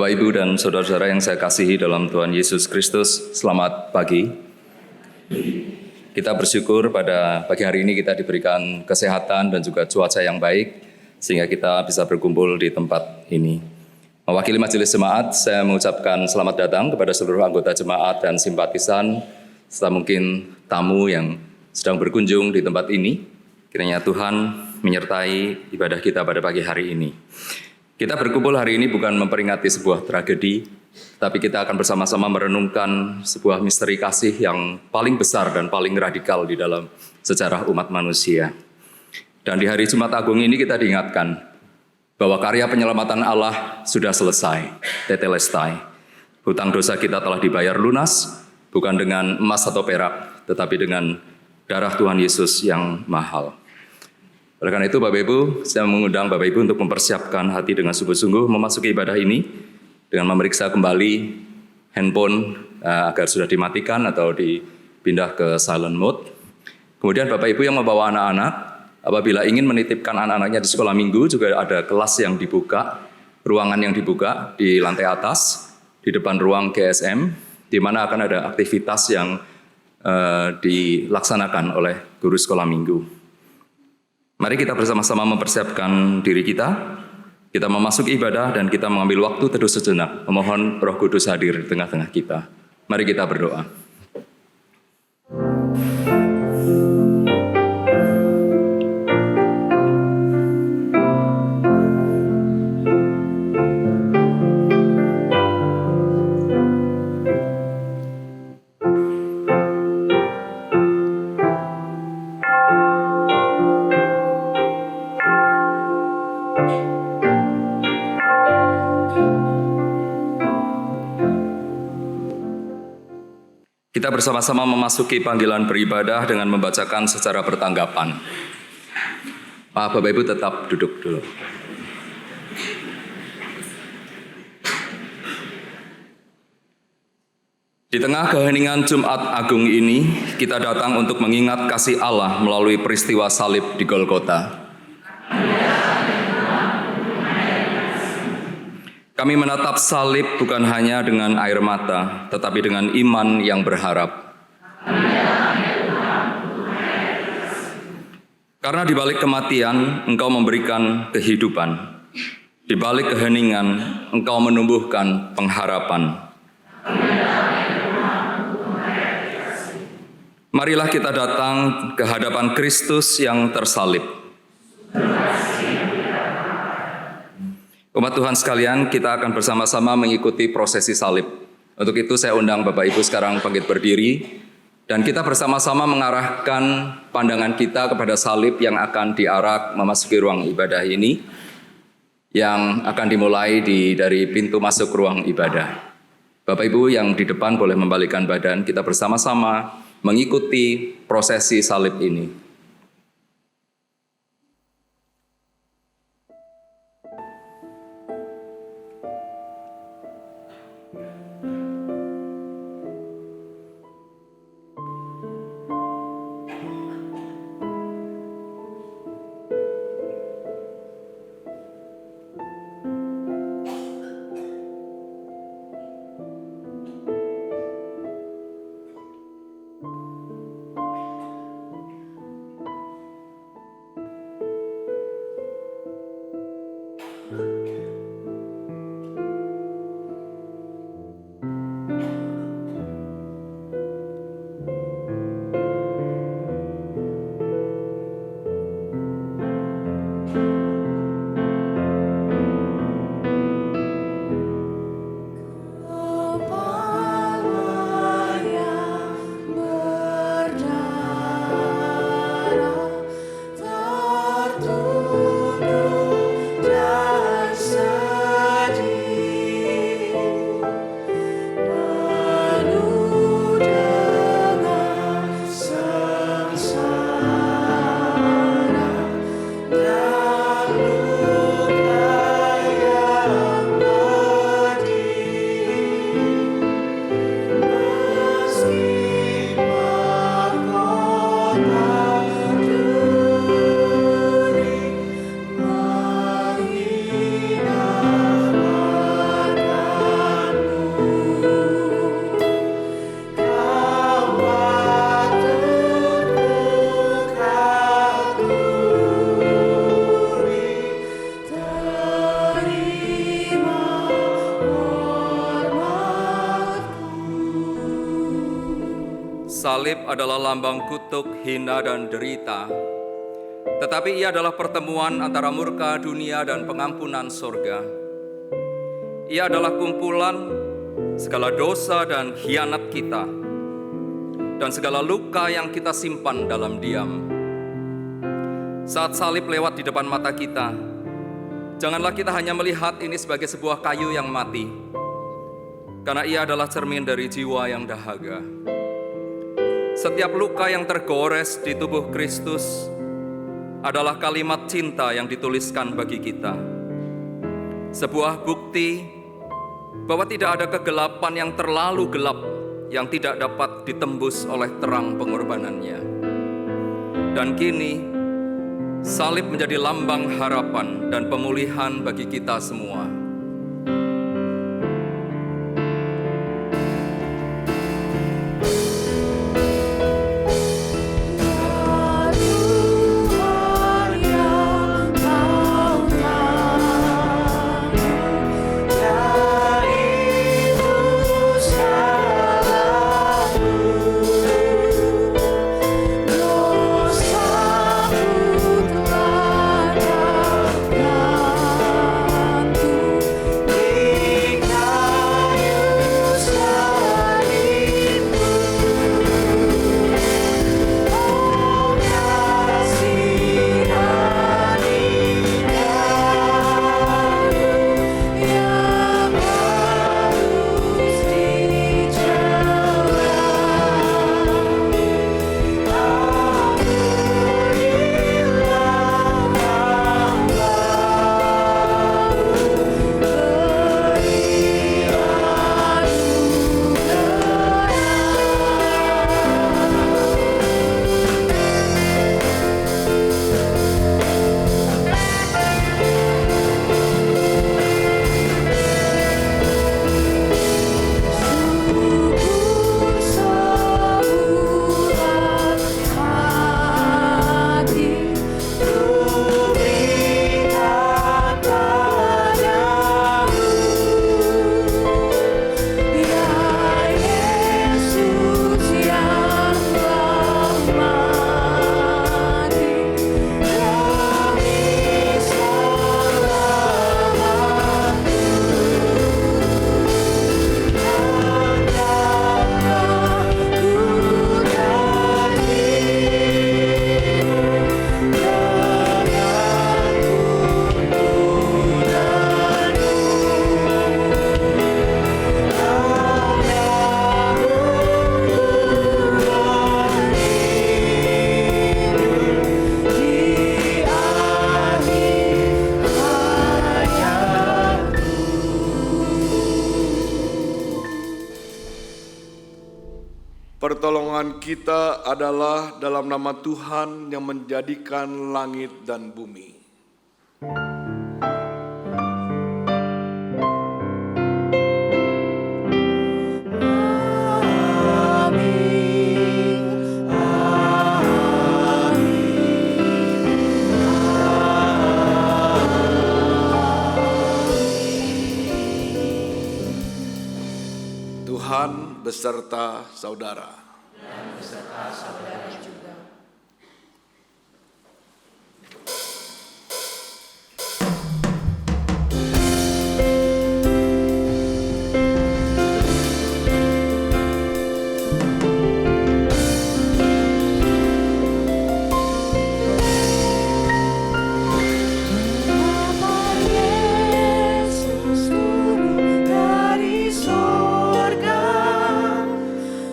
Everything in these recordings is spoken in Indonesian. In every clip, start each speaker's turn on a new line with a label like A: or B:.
A: Bapak, Ibu, dan saudara-saudara yang saya kasihi dalam Tuhan Yesus Kristus, selamat pagi. Kita bersyukur pada pagi hari ini kita diberikan kesehatan dan juga cuaca yang baik, sehingga kita bisa berkumpul di tempat ini. Mewakili Majelis Jemaat, saya mengucapkan selamat datang kepada seluruh anggota jemaat dan simpatisan, serta mungkin tamu yang sedang berkunjung di tempat ini. Kiranya Tuhan menyertai ibadah kita pada pagi hari ini. Kita berkumpul hari ini bukan memperingati sebuah tragedi, tapi kita akan bersama-sama merenungkan sebuah misteri kasih yang paling besar dan paling radikal di dalam sejarah umat manusia. Dan di hari Jumat Agung ini kita diingatkan bahwa karya penyelamatan Allah sudah selesai, tetelestai. Hutang dosa kita telah dibayar lunas, bukan dengan emas atau perak, tetapi dengan darah Tuhan Yesus yang mahal. Oleh karena itu, Bapak Ibu, saya mengundang Bapak Ibu untuk mempersiapkan hati dengan sungguh-sungguh memasuki ibadah ini dengan memeriksa kembali handphone agar sudah dimatikan atau dipindah ke silent mode. Kemudian Bapak Ibu yang membawa anak-anak, apabila ingin menitipkan anak-anaknya di sekolah minggu, juga ada kelas yang dibuka, ruangan yang dibuka di lantai atas, di depan ruang GSM, di mana akan ada aktivitas yang dilaksanakan oleh guru sekolah minggu. Mari kita bersama-sama mempersiapkan diri kita memasuki ibadah dan kita mengambil waktu teduh sejenak, memohon Roh Kudus hadir di tengah-tengah kita. Mari kita berdoa. Kita bersama-sama memasuki panggilan beribadah dengan membacakan secara bertanggapan. Bapak Ibu tetap duduk dulu. Di tengah keheningan Jumat Agung ini, kita datang untuk mengingat kasih Allah melalui peristiwa salib di Golgota. Kami menatap salib bukan hanya dengan air mata, tetapi dengan iman yang berharap. Karena di balik kematian, Engkau memberikan kehidupan. Di balik keheningan, Engkau menumbuhkan pengharapan. Marilah kita datang ke hadapan Kristus yang tersalib. Umat Tuhan sekalian, kita akan bersama-sama mengikuti prosesi salib. Untuk itu saya undang Bapak Ibu sekarang bangkit berdiri, dan kita bersama-sama mengarahkan pandangan kita kepada salib yang akan diarak memasuki ruang ibadah ini, yang akan dimulai dari pintu masuk ruang ibadah. Bapak Ibu yang di depan boleh membalikkan badan, kita bersama-sama mengikuti prosesi salib ini. Salib adalah lambang kutuk, hina, dan derita, tetapi ia adalah pertemuan antara murka dunia dan pengampunan sorga. Ia adalah kumpulan segala dosa dan khianat kita, dan segala luka yang kita simpan dalam diam. Saat salib lewat di depan mata kita, janganlah kita hanya melihat ini sebagai sebuah kayu yang mati, karena ia adalah cermin dari jiwa yang dahaga. Setiap luka yang tergores di tubuh Kristus adalah kalimat cinta yang dituliskan bagi kita. Sebuah bukti bahwa tidak ada kegelapan yang terlalu gelap yang tidak dapat ditembus oleh terang pengorbanannya. Dan kini, salib menjadi lambang harapan dan pemulihan bagi kita semua.
B: Pertolongan kita adalah dalam nama Tuhan yang menjadikan langit dan bumi. Tuhan beserta saudara.
C: Dan beserta saudara juga.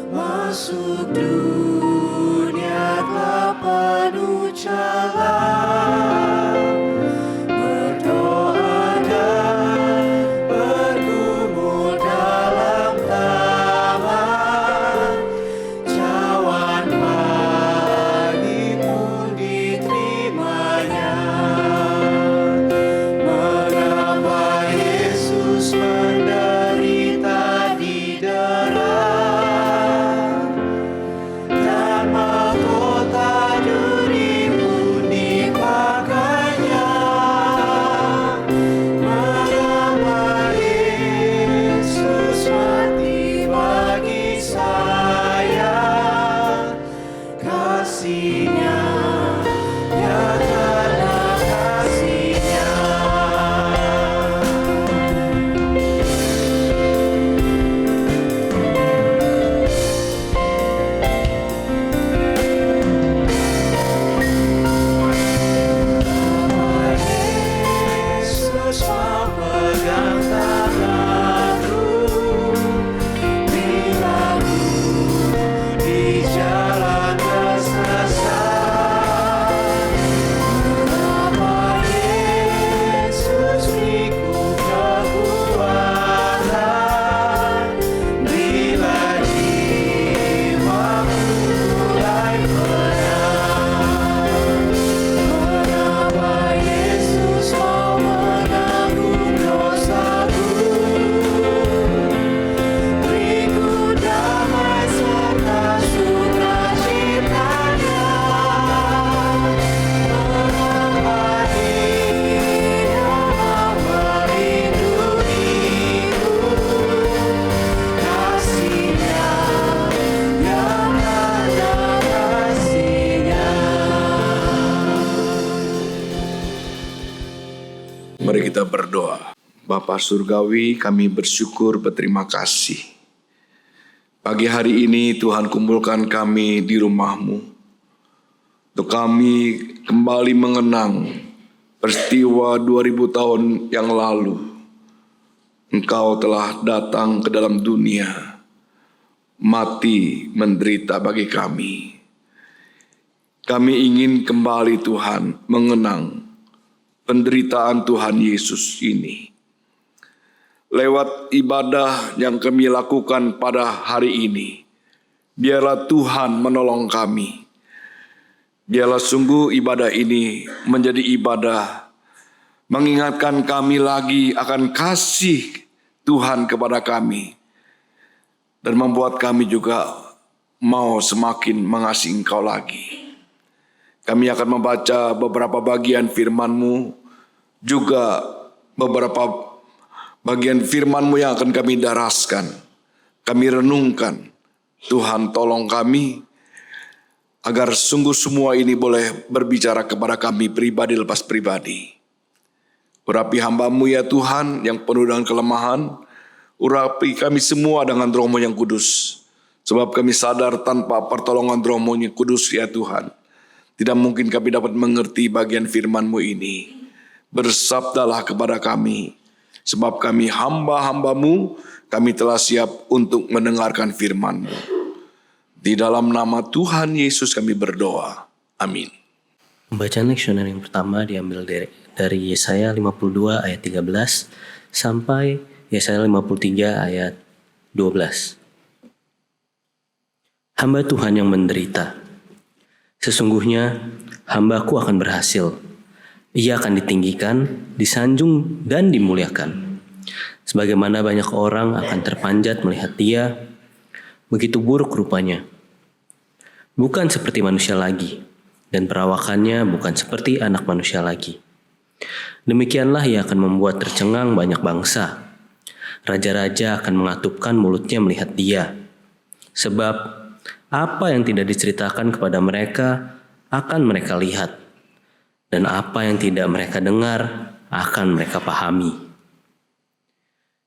D: Masuk
B: Mari kita berdoa. Bapa Surgawi, kami bersyukur berterima kasih. Pagi hari ini Tuhan kumpulkan kami di rumah-Mu. Untuk kami kembali mengenang peristiwa 2000 tahun yang lalu. Engkau telah datang ke dalam dunia, mati menderita bagi kami. Kami ingin kembali Tuhan mengenang penderitaan Tuhan Yesus ini. Lewat ibadah yang kami lakukan pada hari ini, biarlah Tuhan menolong kami. Biarlah sungguh ibadah ini menjadi ibadah mengingatkan kami lagi akan kasih Tuhan kepada kami, dan membuat kami juga mau semakin mengasihi Engkau lagi. Kami akan membaca beberapa bagian firman-Mu, juga beberapa bagian firman-Mu yang akan kami daraskan, kami renungkan. Tuhan tolong kami, agar sungguh semua ini boleh berbicara kepada kami pribadi lepas pribadi. Urapi hamba-Mu ya Tuhan yang penuh dengan kelemahan, urapi kami semua dengan Roh-Mu yang kudus. Sebab kami sadar tanpa pertolongan Roh-Mu yang kudus ya Tuhan, tidak mungkin kami dapat mengerti bagian firman-Mu ini. Bersabdalah kepada kami, sebab kami hamba-hamba-Mu, kami telah siap untuk mendengarkan firman-Mu. Di dalam nama Tuhan Yesus kami berdoa. Amin.
D: Bacaan leksioner yang pertama diambil dari Yesaya 52 ayat 13 sampai Yesaya 53 ayat 12. Hamba Tuhan yang menderita. Sesungguhnya hambaku akan berhasil. Ia akan ditinggikan, disanjung, dan dimuliakan. Sebagaimana banyak orang akan terpanjat melihat dia, begitu buruk rupanya. Bukan seperti manusia lagi, dan perawakannya bukan seperti anak manusia lagi. Demikianlah ia akan membuat tercengang banyak bangsa. Raja-raja akan mengatupkan mulutnya melihat dia. Sebab apa yang tidak diceritakan kepada mereka akan mereka lihat, dan apa yang tidak mereka dengar akan mereka pahami.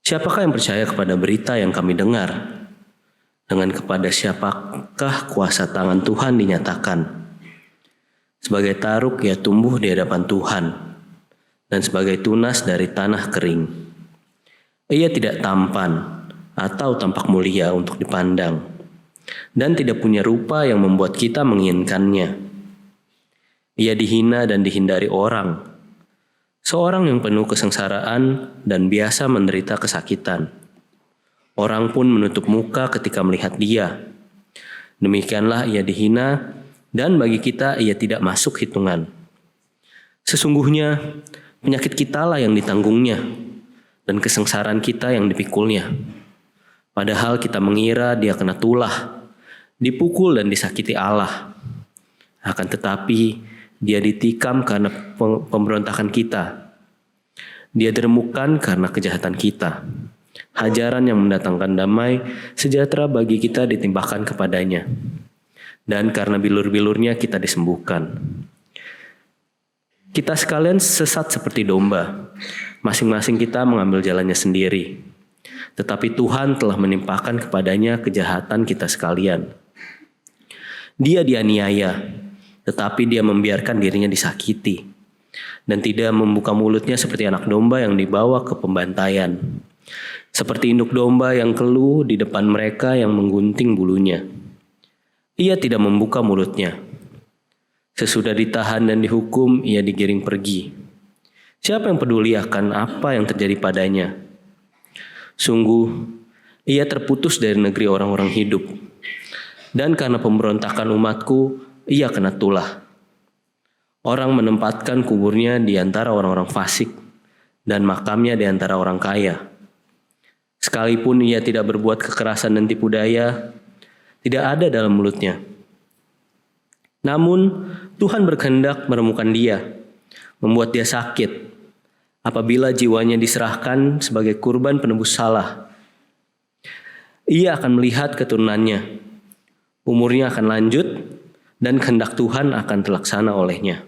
D: Siapakah yang percaya kepada berita yang kami dengar? Dengan kepada siapakah kuasa tangan Tuhan dinyatakan? Sebagai taruk ia tumbuh di hadapan Tuhan, dan sebagai tunas dari tanah kering. Ia tidak tampan atau tampak mulia untuk dipandang, dan tidak punya rupa yang membuat kita menginginkannya. Ia dihina dan dihindari orang, seorang yang penuh kesengsaraan dan biasa menderita kesakitan. Orang pun menutup muka ketika melihat dia. Demikianlah ia dihina, dan bagi kita ia tidak masuk hitungan. Sesungguhnya penyakit kitalah yang ditanggungnya, dan kesengsaraan kita yang dipikulnya. Padahal kita mengira dia kena tulah, dipukul dan disakiti Allah. Akan tetapi dia ditikam karena pemberontakan kita. Dia diremukkan karena kejahatan kita. Hajaran yang mendatangkan damai sejahtera bagi kita ditimbahkan kepadanya. Dan karena bilur-bilurnya kita disembuhkan. Kita sekalian sesat seperti domba. Masing-masing kita mengambil jalannya sendiri. Tetapi Tuhan telah menimpakan kepadanya kejahatan kita sekalian. Dia dianiaya, tetapi dia membiarkan dirinya disakiti. Dan tidak membuka mulutnya seperti anak domba yang dibawa ke pembantaian. Seperti induk domba yang keluh di depan mereka yang menggunting bulunya. Ia tidak membuka mulutnya. Sesudah ditahan dan dihukum, ia digiring pergi. Siapa yang peduli akan apa yang terjadi padanya? Sungguh, ia terputus dari negeri orang-orang hidup. Dan karena pemberontakan umatku, ia kena tulah. Orang menempatkan kuburnya di antara orang-orang fasik, dan makamnya di antara orang kaya. Sekalipun ia tidak berbuat kekerasan dan tipu daya, tidak ada dalam mulutnya. Namun Tuhan berkehendak meremukkan dia, membuat dia sakit, apabila jiwanya diserahkan sebagai kurban penebus salah. Ia akan melihat keturunannya, umurnya akan lanjut, dan kehendak Tuhan akan terlaksana olehnya.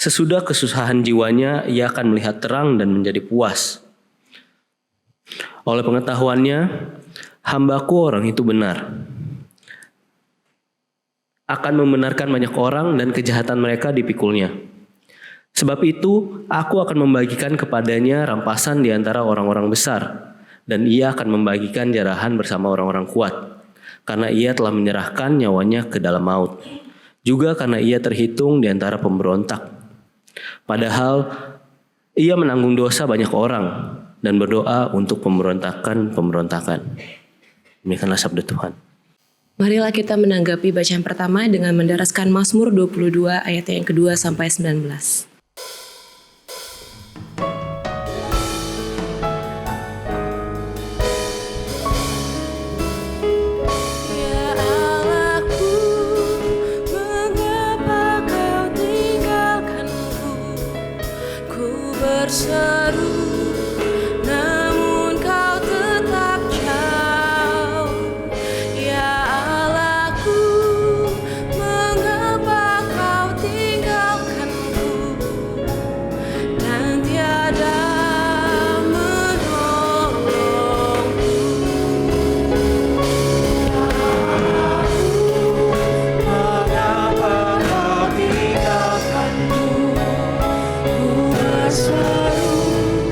D: Sesudah kesusahan jiwanya, ia akan melihat terang dan menjadi puas. Oleh pengetahuannya, hambaku orang itu benar. Akan membenarkan banyak orang dan kejahatan mereka dipikulnya. Sebab itu, aku akan membagikan kepadanya rampasan di antara orang-orang besar, dan ia akan membagikan jarahan bersama orang-orang kuat, karena ia telah menyerahkan nyawanya ke dalam maut. Juga karena ia terhitung di antara pemberontak. Padahal ia menanggung dosa banyak orang dan berdoa untuk pemberontakan. Demikianlah sabda Tuhan.
C: Marilah kita menanggapi bacaan pertama dengan mendaraskan Mazmur 22 ayat yang kedua sampai 19.
E: Berseru, namun kau tetap jauh. Ya Allahku, mengapa kau tinggalkanku dan tiada menolongku? Mengapa kau tinggalkanku? Ku berseru,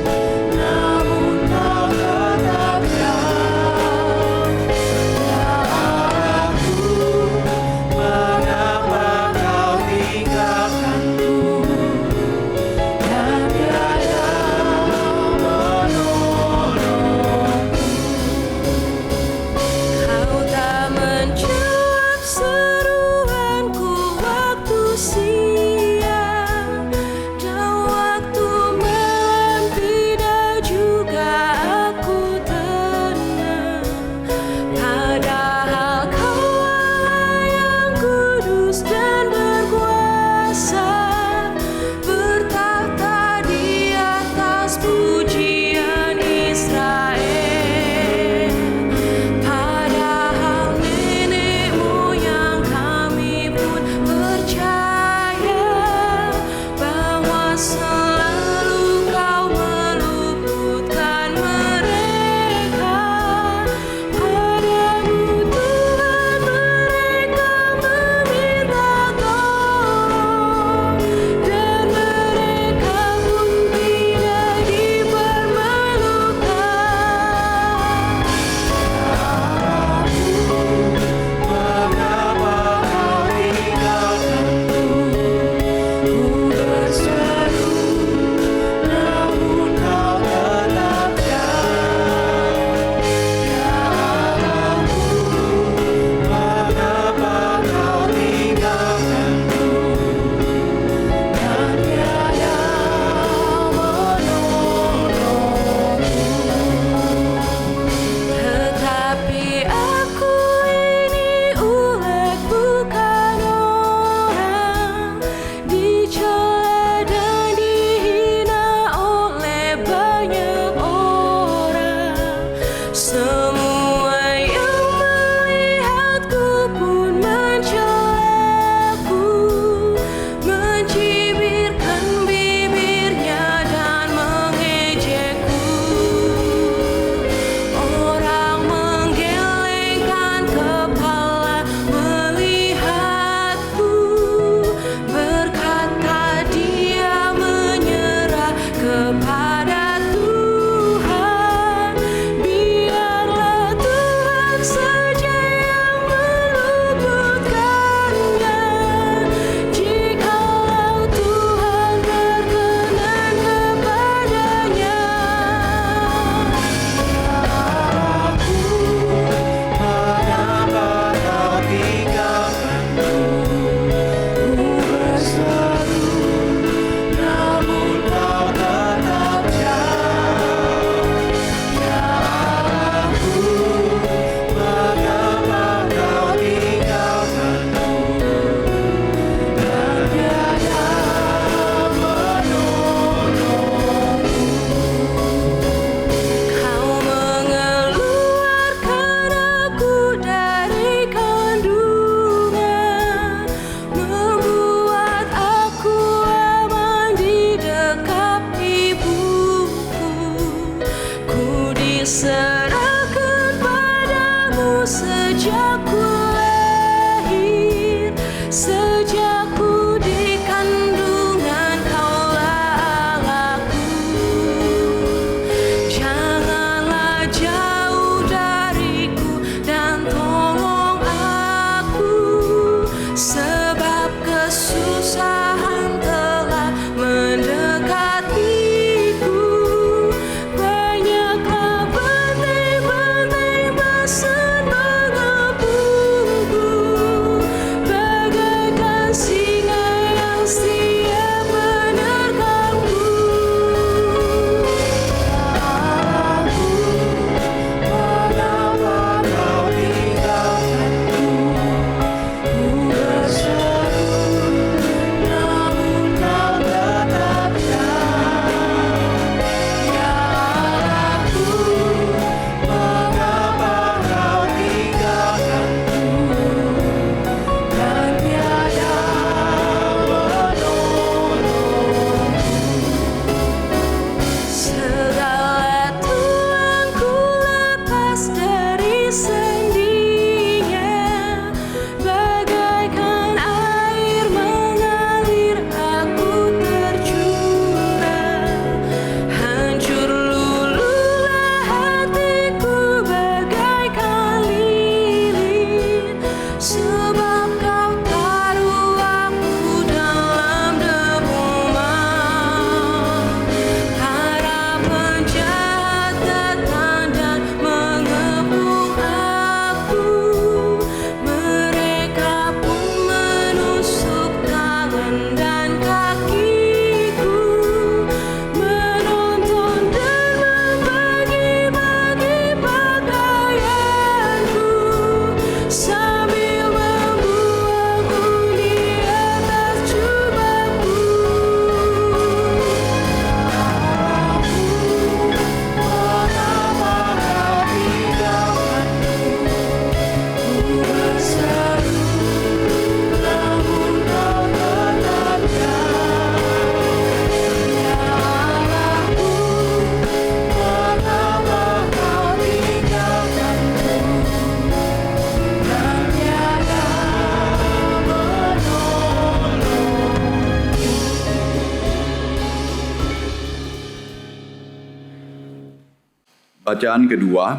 F: Bacaan kedua,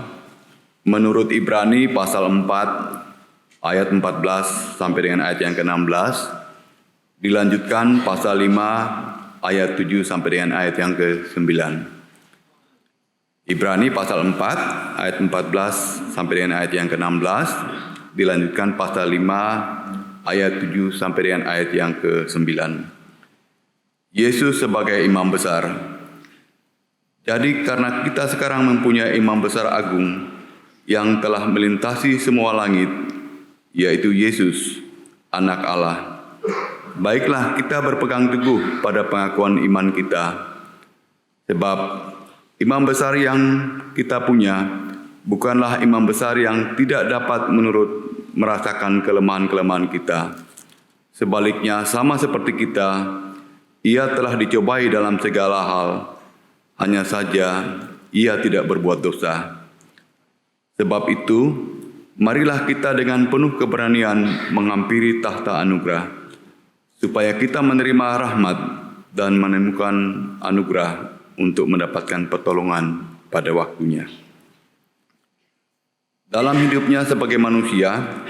F: menurut Ibrani pasal 4 ayat 14 sampai dengan ayat yang ke-16, dilanjutkan pasal 5 ayat 7 sampai dengan ayat yang ke-9. Ibrani pasal 4 ayat 14 sampai dengan ayat yang ke-16, dilanjutkan pasal 5 ayat 7 sampai dengan ayat yang ke-9. Yesus sebagai imam besar. Jadi karena kita sekarang mempunyai imam besar agung yang telah melintasi semua langit, yaitu Yesus, Anak Allah. Baiklah kita berpegang teguh pada pengakuan iman kita. Sebab imam besar yang kita punya bukanlah imam besar yang tidak dapat merasakan kelemahan-kelemahan kita. Sebaliknya sama seperti kita, ia telah dicobai dalam segala hal, hanya saja ia tidak berbuat dosa. Sebab itu, marilah kita dengan penuh keberanian menghampiri tahta anugerah, supaya kita menerima rahmat dan menemukan anugerah untuk mendapatkan pertolongan pada waktunya. Dalam hidupnya sebagai manusia,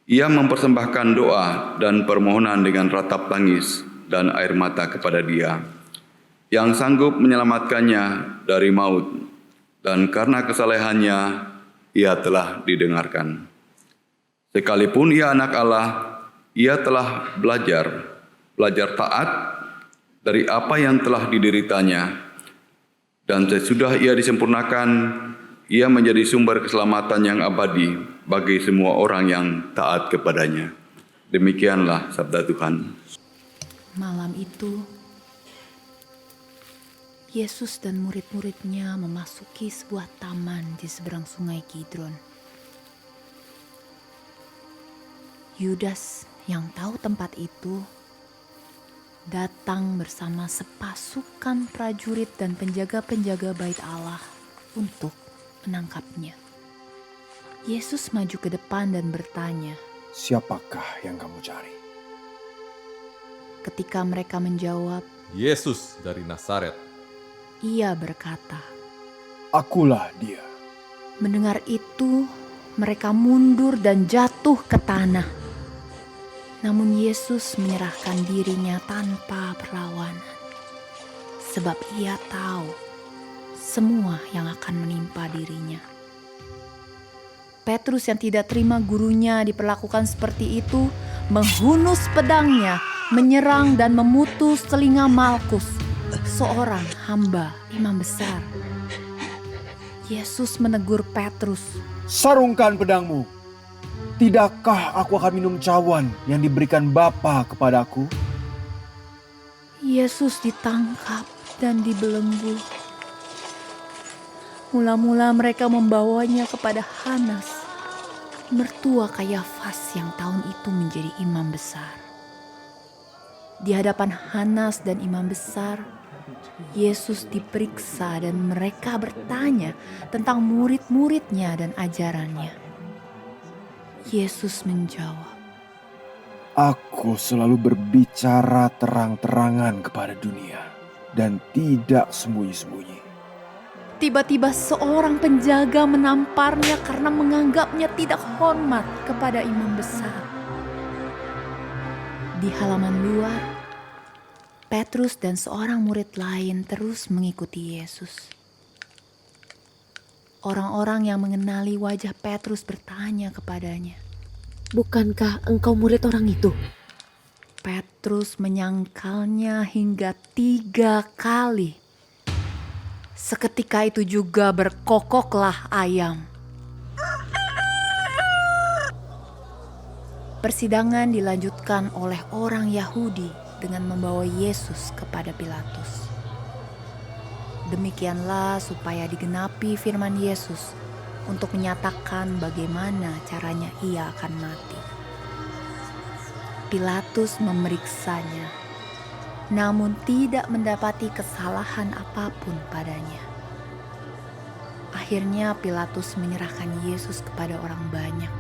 F: ia mempersembahkan doa dan permohonan dengan ratap tangis dan air mata kepada Dia yang sanggup menyelamatkannya dari maut, dan karena kesalehannya ia telah didengarkan. Sekalipun ia anak Allah, ia telah belajar taat dari apa yang telah dideritanya, dan sesudah ia disempurnakan, ia menjadi sumber keselamatan yang abadi bagi semua orang yang taat kepadanya. Demikianlah sabda Tuhan.
G: Malam itu, Yesus dan murid-muridnya memasuki sebuah taman di seberang sungai Kidron. Yudas yang tahu tempat itu datang bersama sepasukan prajurit dan penjaga-penjaga bait Allah untuk menangkapnya. Yesus maju ke depan dan bertanya,
H: "Siapakah yang kamu cari?"
G: Ketika mereka menjawab,
I: "Yesus dari Nazaret."
G: Ia berkata,
H: "Akulah dia."
G: Mendengar itu, mereka mundur dan jatuh ke tanah. Namun Yesus menyerahkan dirinya tanpa perlawanan, sebab ia tahu semua yang akan menimpa dirinya. Petrus yang tidak terima gurunya diperlakukan seperti itu, menghunus pedangnya, menyerang dan memutus telinga Malkus, seorang hamba imam besar. Yesus menegur Petrus,
H: "Sarungkan pedangmu. Tidakkah aku akan minum cawan yang diberikan Bapa kepadaku?"
G: Yesus ditangkap dan dibelenggu. Mula-mula mereka membawanya kepada Hanas, mertua Kayafas yang tahun itu menjadi imam besar. Di hadapan Hanas dan imam besar, Yesus diperiksa dan mereka bertanya tentang murid-muridnya dan ajarannya. Yesus menjawab,
H: "Aku selalu berbicara terang-terangan kepada dunia dan tidak sembunyi-sembunyi."
G: Tiba-tiba seorang penjaga menamparnya karena menganggapnya tidak hormat kepada imam besar. Di halaman luar, Petrus dan seorang murid lain terus mengikuti Yesus. Orang-orang yang mengenali wajah Petrus bertanya kepadanya,
C: Bukankah engkau murid orang itu?
G: Petrus menyangkalnya hingga 3 kali. Seketika itu juga berkokoklah ayam. Persidangan dilanjutkan oleh orang Yahudi dengan membawa Yesus kepada Pilatus. Demikianlah supaya digenapi firman Yesus untuk menyatakan bagaimana caranya ia akan mati. Pilatus memeriksanya, namun tidak mendapati kesalahan apapun padanya. Akhirnya Pilatus menyerahkan Yesus kepada orang banyak.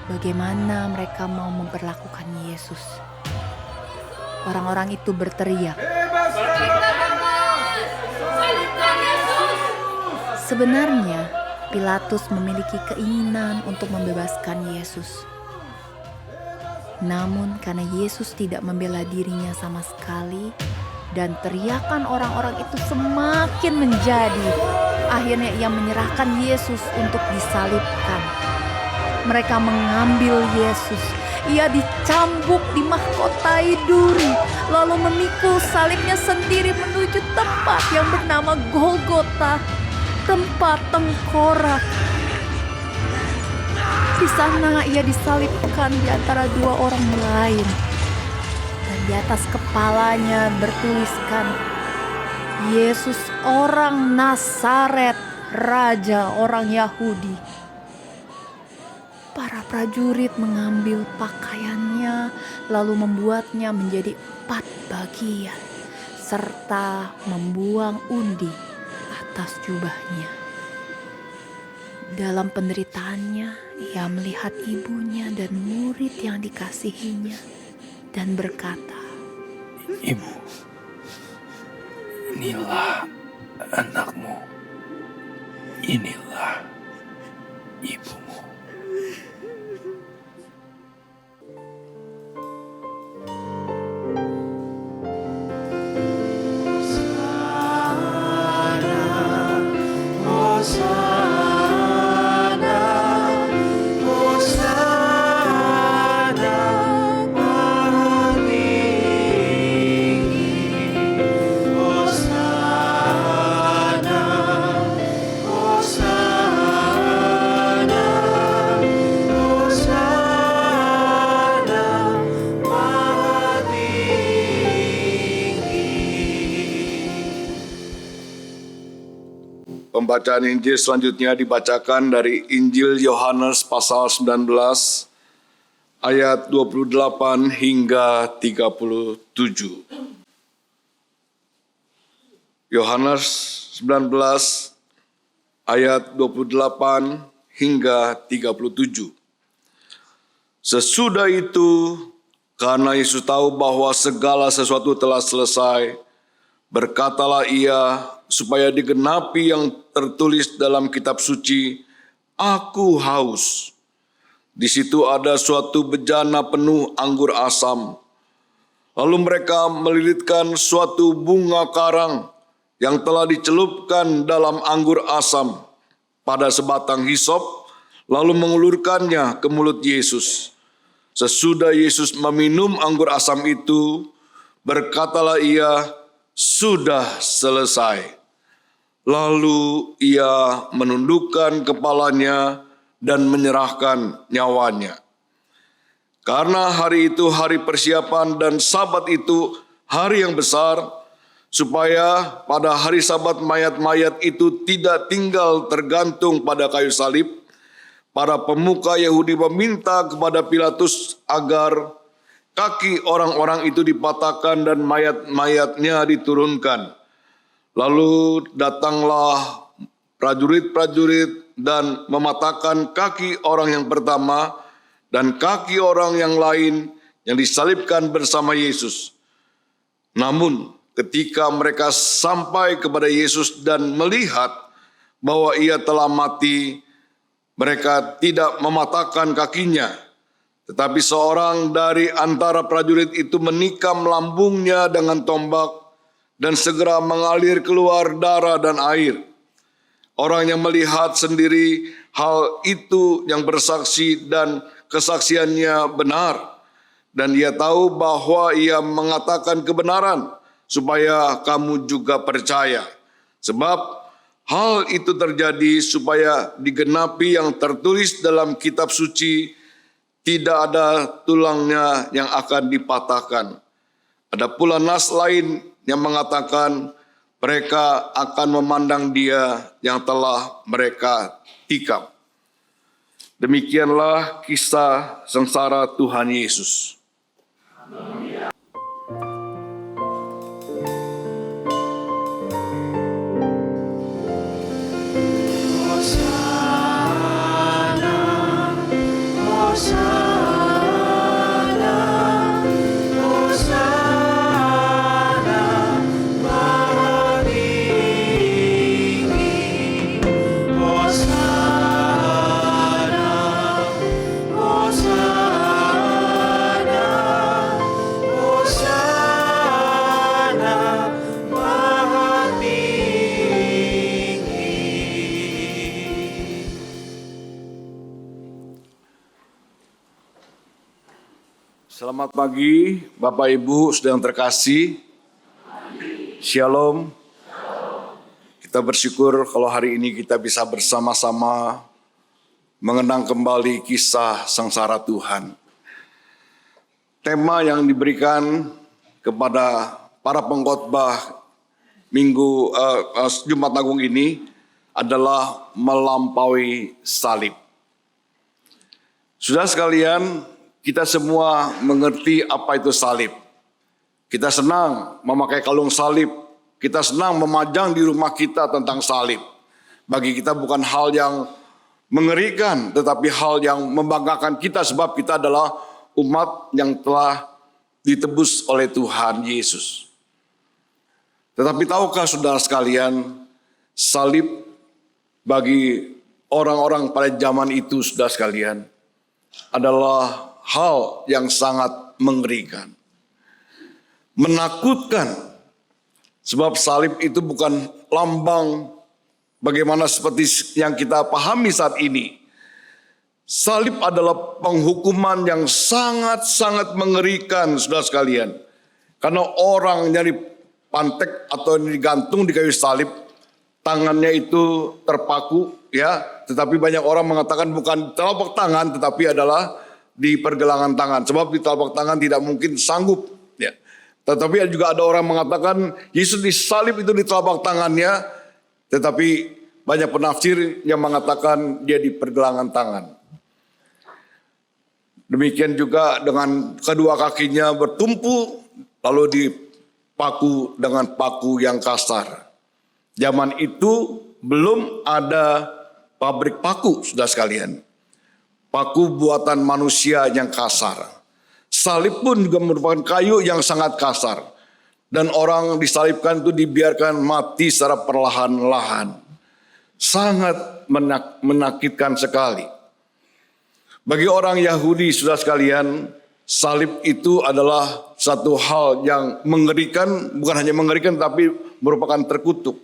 G: Bagaimana mereka mau memperlakukan Yesus? Orang-orang itu berteriak, Sebenarnya, Pilatus memiliki keinginan untuk membebaskan Yesus. Namun karena Yesus tidak membela dirinya sama sekali dan teriakan orang-orang itu semakin menjadi, akhirnya ia menyerahkan Yesus untuk disalibkan. Mereka mengambil Yesus, ia dicambuk, dimahkotai duri, lalu memikul salibnya sendiri menuju tempat yang bernama Golgota, tempat tengkorak. Di sana ia disalibkan di antara dua orang lain. Dan di atas kepalanya bertuliskan, Yesus orang Nasaret, Raja orang Yahudi. Para prajurit mengambil pakaiannya lalu membuatnya menjadi 4 bagian serta membuang undi atas jubahnya. Dalam penderitaannya, ia melihat ibunya dan murid yang dikasihinya dan berkata,
H: Ibu, inilah anakmu, inilah ibumu.
B: Pembacaan Injil selanjutnya dibacakan dari Injil Yohanes pasal 19 ayat 28 hingga 37. Yohanes 19 ayat 28 hingga 37. Sesudah itu, karena Yesus tahu bahwa segala sesuatu telah selesai, berkatalah ia supaya digenapi yang tertulis dalam kitab suci, "Aku haus." Di situ ada suatu bejana penuh anggur asam. Lalu mereka melilitkan suatu bunga karang yang telah dicelupkan dalam anggur asam pada sebatang hisop, lalu mengulurkannya ke mulut Yesus. Sesudah Yesus meminum anggur asam itu, berkatalah ia, "Sudah selesai." Lalu ia menundukkan kepalanya dan menyerahkan nyawanya. Karena hari itu hari persiapan dan Sabat itu hari yang besar, supaya pada hari Sabat mayat-mayat itu tidak tinggal tergantung pada kayu salib, para pemuka Yahudi meminta kepada Pilatus agar kaki orang-orang itu dipatahkan dan mayat-mayatnya diturunkan. Lalu datanglah prajurit-prajurit dan mematahkan kaki orang yang pertama dan kaki orang yang lain yang disalibkan bersama Yesus. Namun ketika mereka sampai kepada Yesus dan melihat bahwa ia telah mati, mereka tidak mematahkan kakinya. Tetapi seorang dari antara prajurit itu menikam lambungnya dengan tombak, dan segera mengalir keluar darah dan air. Orang yang melihat sendiri hal itu yang bersaksi dan kesaksiannya benar. Dan ia tahu bahwa ia mengatakan kebenaran supaya kamu juga percaya. Sebab hal itu terjadi supaya digenapi yang tertulis dalam kitab suci, tidak ada tulangnya yang akan dipatahkan. Ada pula nas lain yang mengatakan mereka akan memandang dia yang telah mereka tikam. Demikianlah kisah sengsara Tuhan Yesus. Selamat pagi Bapak Ibu sedang terkasih. Shalom. Kita bersyukur kalau hari ini kita bisa bersama-sama mengenang kembali kisah sengsara Tuhan. Tema yang diberikan kepada para pengkhotbah Jumat Agung ini adalah melampaui salib. Saudara sekalian, kita semua mengerti apa itu salib. Kita senang memakai kalung salib. Kita senang memajang di rumah kita tentang salib. Bagi kita bukan hal yang mengerikan, tetapi hal yang membanggakan kita sebab kita adalah umat yang telah ditebus oleh Tuhan Yesus. Tetapi tahukah saudara sekalian, salib bagi orang-orang pada zaman itu, saudara sekalian, adalah hal yang sangat mengerikan, menakutkan, sebab salib itu bukan lambang bagaimana seperti yang kita pahami saat ini. Salib adalah penghukuman yang sangat-sangat mengerikan, saudara sekalian, karena orang yang dipantek atau digantung di kayu salib, tangannya itu terpaku, ya. Tetapi banyak orang mengatakan bukan telapak tangan, tetapi adalah di pergelangan tangan. Sebab di telapak tangan tidak mungkin sanggup. Ya. Tetapi juga ada orang mengatakan Yesus disalib itu di telapak tangannya. Tetapi banyak penafsir yang mengatakan dia di pergelangan tangan. Demikian juga dengan kedua kakinya bertumpu lalu dipaku dengan paku yang kasar. Zaman itu belum ada pabrik paku, saudara sekalian. Paku buatan manusia yang kasar. Salib pun juga merupakan kayu yang sangat kasar. Dan orang disalibkan itu dibiarkan mati secara perlahan-lahan. Sangat menakutkan sekali. Bagi orang Yahudi, saudara sekalian, salib itu adalah satu hal yang mengerikan, bukan hanya mengerikan tapi merupakan terkutuk.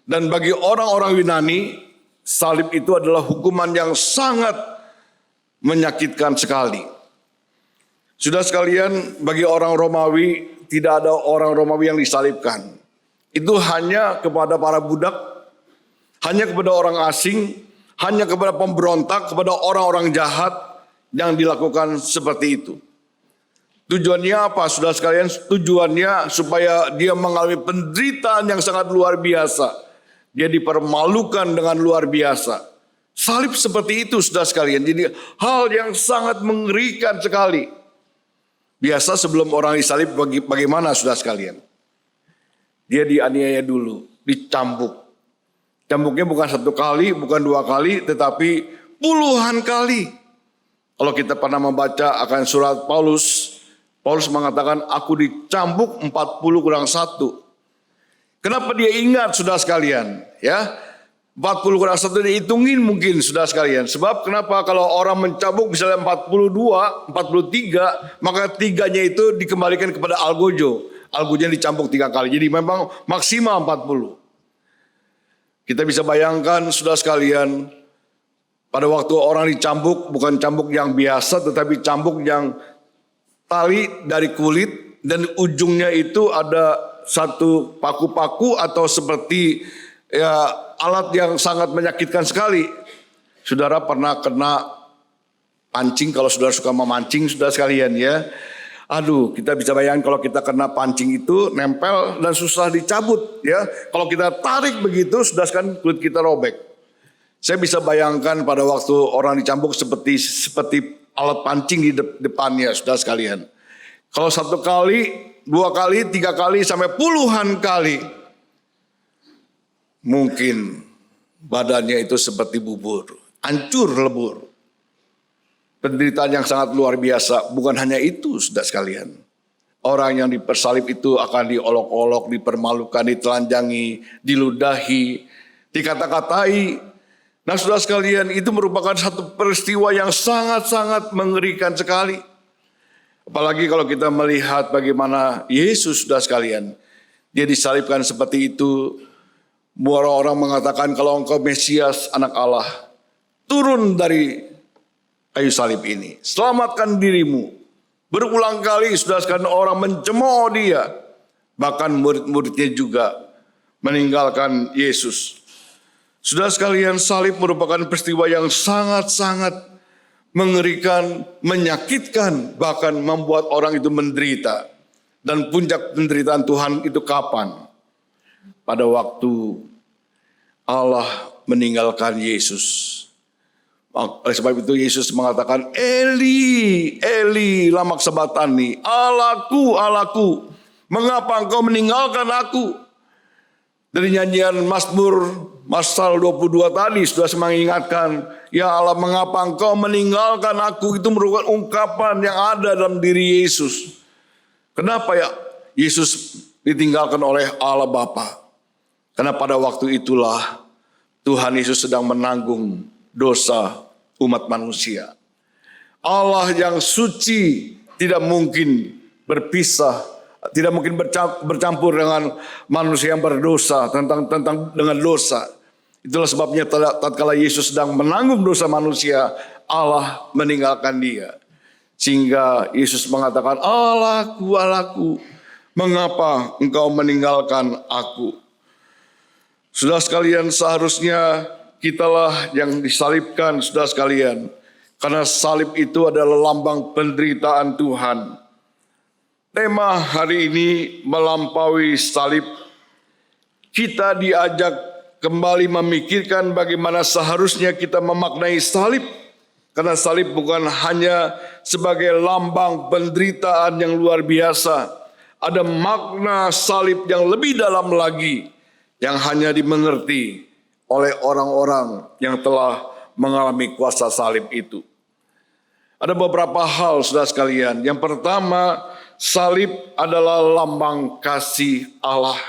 B: Dan bagi orang-orang Yunani, salib itu adalah hukuman yang sangat menyakitkan sekali. Sudah sekalian, bagi orang Romawi tidak ada orang Romawi yang disalibkan. Itu hanya kepada para budak, hanya kepada orang asing, hanya kepada pemberontak, kepada orang-orang jahat yang dilakukan seperti itu. Tujuannya apa, saudara sekalian? Tujuannya supaya dia mengalami penderitaan yang sangat luar biasa. Dia dipermalukan dengan luar biasa. Salib seperti itu, saudara sekalian. Jadi hal yang sangat mengerikan sekali. Biasa sebelum orang disalib bagaimana, saudara sekalian? Dia dianiaya dulu, dicambuk. Cambuknya bukan satu kali, bukan dua kali, tetapi puluhan kali. Kalau kita pernah membaca akan surat Paulus, Paulus mengatakan aku dicambuk 40+1. Kenapa dia ingat, saudara sekalian? Ya, 40+1 dihitungin mungkin, saudara sekalian. Sebab kenapa kalau orang mencambuk misalnya 42, 43, maka 3-nya itu dikembalikan kepada algojo. Algojo dicambuk 3 kali. Jadi memang maksimal 40. Kita bisa bayangkan, saudara sekalian, pada waktu orang dicambuk bukan cambuk yang biasa, tetapi cambuk yang tali dari kulit dan ujungnya itu ada satu paku-paku atau seperti ya alat yang sangat menyakitkan sekali. Saudara pernah kena pancing, kalau saudara suka memancing, saudara sekalian ya. Aduh, kita bisa bayangkan kalau kita kena pancing itu nempel dan susah dicabut ya. Kalau kita tarik begitu, saudara sekalian kulit kita robek. Saya bisa bayangkan pada waktu orang dicambuk seperti alat pancing di depannya, saudara sekalian. Kalau 1 kali, 2 kali, 3 kali, sampai puluhan kali. Mungkin badannya itu seperti bubur, hancur lebur. Penderitaan yang sangat luar biasa. Bukan hanya itu, saudara sekalian. Orang yang dipersalib itu akan diolok-olok, dipermalukan, ditelanjangi, diludahi, dikata-katai. Nah, saudara sekalian, itu merupakan satu peristiwa yang sangat-sangat mengerikan sekali. Apalagi kalau kita melihat bagaimana Yesus, saudara sekalian, dia disalibkan seperti itu. Orang-orang mengatakan kalau engkau Mesias, anak Allah, turun dari kayu salib ini, selamatkan dirimu. Berulang kali saudara sekalian orang mencemooh dia. Bahkan murid-muridnya juga meninggalkan Yesus. Saudara sekalian, salib merupakan peristiwa yang sangat-sangat mengerikan, menyakitkan, bahkan membuat orang itu menderita. Dan puncak penderitaan Tuhan itu kapan? Pada waktu Allah meninggalkan Yesus. Oleh sebab itu Yesus mengatakan, Eli, Eli, lama sabachthani, Allahku, Allahku, mengapa engkau meninggalkan aku? Dari nyanyian Mazmur pasal 22 tadi sudah mengingatkan, ya Allah, mengapa engkau meninggalkan aku? Itu merupakan ungkapan yang ada dalam diri Yesus. Kenapa ya Yesus ditinggalkan oleh Allah Bapa? Karena pada waktu itulah Tuhan Yesus sedang menanggung dosa umat manusia. Allah yang suci tidak mungkin berpisah, tidak mungkin bercampur dengan manusia yang berdosa dengan dosa. Itulah sebabnya tatkala Yesus sedang menanggung dosa manusia, Allah meninggalkan dia. Sehingga Yesus mengatakan, Allahku, Allahku, mengapa engkau meninggalkan aku? Saudara sekalian, seharusnya kitalah yang disalibkan, saudara sekalian. Karena salib itu adalah lambang penderitaan Tuhan. Tema hari ini melampaui salib. Kita diajak kembali memikirkan bagaimana seharusnya kita memaknai salib. Karena salib bukan hanya sebagai lambang penderitaan yang luar biasa. Ada makna salib yang lebih dalam lagi, yang hanya dimengerti oleh orang-orang yang telah mengalami kuasa salib itu. Ada beberapa hal saudara sekalian. Yang pertama, salib adalah lambang kasih Allah.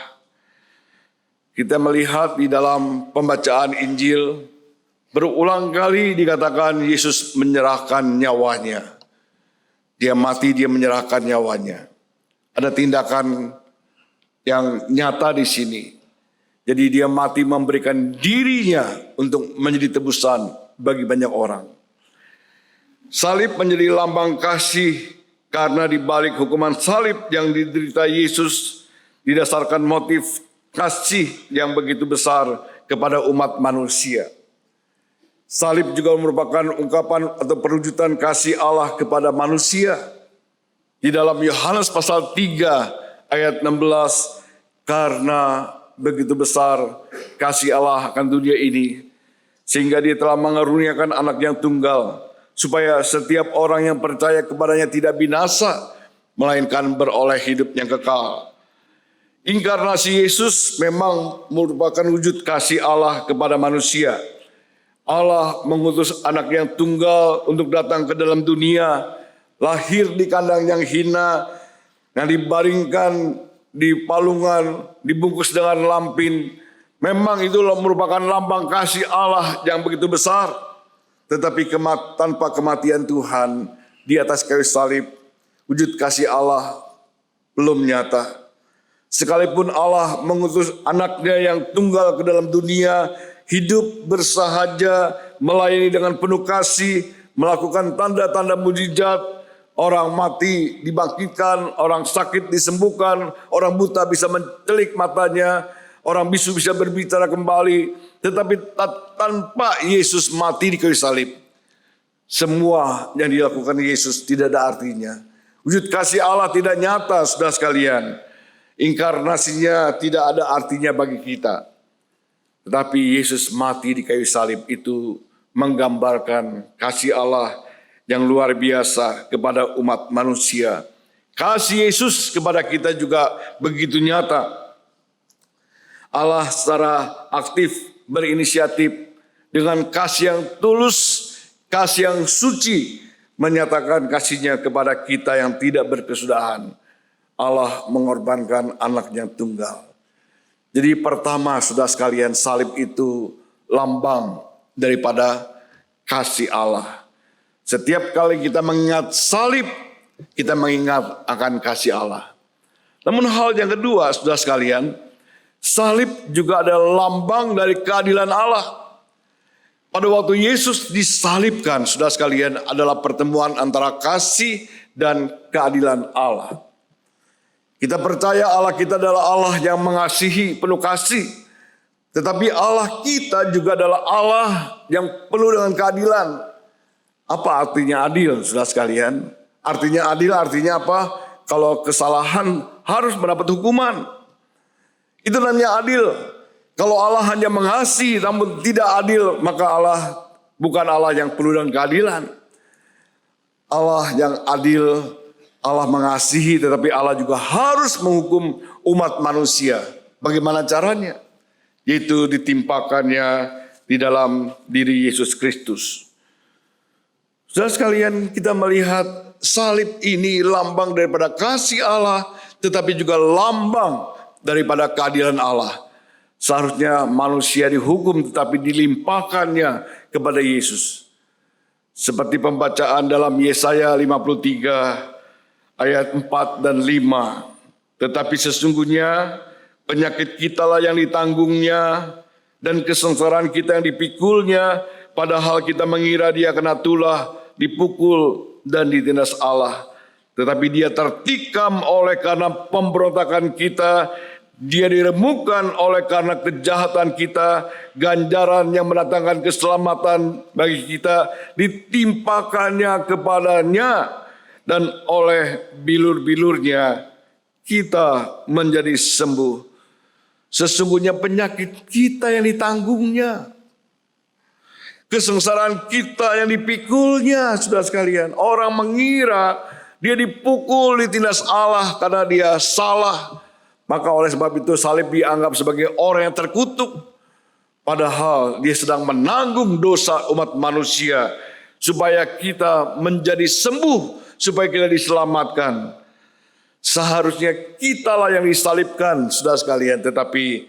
B: Kita melihat di dalam pembacaan Injil, berulang kali dikatakan Yesus menyerahkan nyawanya. Dia mati, dia menyerahkan nyawanya. Ada tindakan yang nyata di sini. Jadi dia mati memberikan dirinya untuk menjadi tebusan bagi banyak orang. Salib menjadi lambang kasih karena di balik hukuman salib yang diderita Yesus didasarkan motif kasih yang begitu besar kepada umat manusia. Salib juga merupakan ungkapan atau perwujudan kasih Allah kepada manusia. Di dalam Yohanes pasal 3 ayat 16, karena begitu besar kasih Allah akan dunia ini, sehingga dia telah mengaruniakan anak yang tunggal, supaya setiap orang yang percaya kepadanya tidak binasa, melainkan beroleh hidup yang kekal. Inkarnasi Yesus memang merupakan wujud kasih Allah kepada manusia. Allah mengutus anak yang tunggal untuk datang ke dalam dunia, lahir di kandang yang hina, yang dibaringkan di palungan, dibungkus dengan lampin. Memang itu merupakan lambang kasih Allah yang begitu besar. Tetapi tanpa kematian Tuhan di atas kayu salib, wujud kasih Allah belum nyata. Sekalipun Allah mengutus anaknya yang tunggal ke dalam dunia, hidup bersahaja, melayani dengan penuh kasih, melakukan tanda-tanda mujizat, orang mati dibangkitkan, orang sakit disembuhkan, orang buta bisa mencelik matanya, orang bisu bisa berbicara kembali. Tetapi tanpa Yesus mati di kayu salib, semua yang dilakukan Yesus tidak ada artinya. Wujud kasih Allah tidak nyata, saudara sekalian. Inkarnasinya tidak ada artinya bagi kita. Tetapi Yesus mati di kayu salib itu menggambarkan kasih Allah yang luar biasa kepada umat manusia. Kasih Yesus kepada kita juga begitu nyata. Allah secara aktif berinisiatif dengan kasih yang tulus, kasih yang suci, menyatakan kasihnya kepada kita yang tidak berkesudahan. Allah mengorbankan anaknya tunggal. Jadi pertama, saudara sekalian, salib itu lambang daripada kasih Allah. Setiap kali kita mengingat salib, kita mengingat akan kasih Allah. Namun hal yang kedua, saudara sekalian, salib juga adalah lambang dari keadilan Allah. Pada waktu Yesus disalibkan, saudara sekalian, adalah pertemuan antara kasih dan keadilan Allah. Kita percaya Allah kita adalah Allah yang mengasihi, penuh kasih. Tetapi Allah kita juga adalah Allah yang penuh dengan keadilan. Apa artinya adil, saudara sekalian? Artinya adil artinya apa? Kalau kesalahan harus mendapat hukuman. Itu namanya adil. Kalau Allah hanya mengasihi namun tidak adil, maka Allah bukan Allah yang penuh dengan keadilan. Allah yang adil, Allah mengasihi, tetapi Allah juga harus menghukum umat manusia. Bagaimana caranya? Yaitu ditimpakannya di dalam diri Yesus Kristus. Saudara sekalian, kita melihat salib ini lambang daripada kasih Allah, tetapi juga lambang daripada keadilan Allah. Seharusnya manusia dihukum, tetapi dilimpahkannya kepada Yesus. Seperti pembacaan dalam Yesaya 53 ayat 4 dan 5. Tetapi sesungguhnya penyakit kitalah yang ditanggungnya dan kesengsaraan kita yang dipikulnya, padahal kita mengira dia kena tulah, dipukul dan ditindas Allah. Tetapi dia tertikam oleh karena pemberontakan kita, dia diremukkan oleh karena kejahatan kita, ganjaran yang mendatangkan keselamatan bagi kita ditimpakannya kepadanya, dan oleh bilur-bilurnya kita menjadi sembuh. Sesungguhnya penyakit kita yang ditanggungnya, kesengsaraan kita yang dipikulnya, saudara sekalian. Orang mengira dia dipukul, ditindas Allah karena dia salah. Maka oleh sebab itu salib dianggap sebagai orang yang terkutuk. Padahal dia sedang menanggung dosa umat manusia supaya kita menjadi sembuh, supaya kita diselamatkan. Seharusnya kitalah yang disalibkan, saudara sekalian, tetapi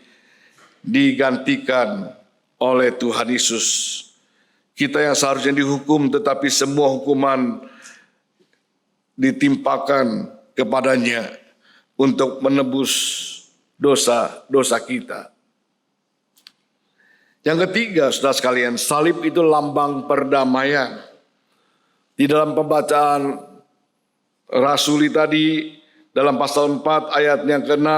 B: digantikan oleh Tuhan Yesus. Kita yang seharusnya dihukum, tetapi semua hukuman ditimpakan kepadanya untuk menebus dosa-dosa kita. Yang ketiga, saudara sekalian, salib itu lambang perdamaian. Di dalam pembacaan Rasuli tadi, dalam pasal 4 ayat yang ke-6,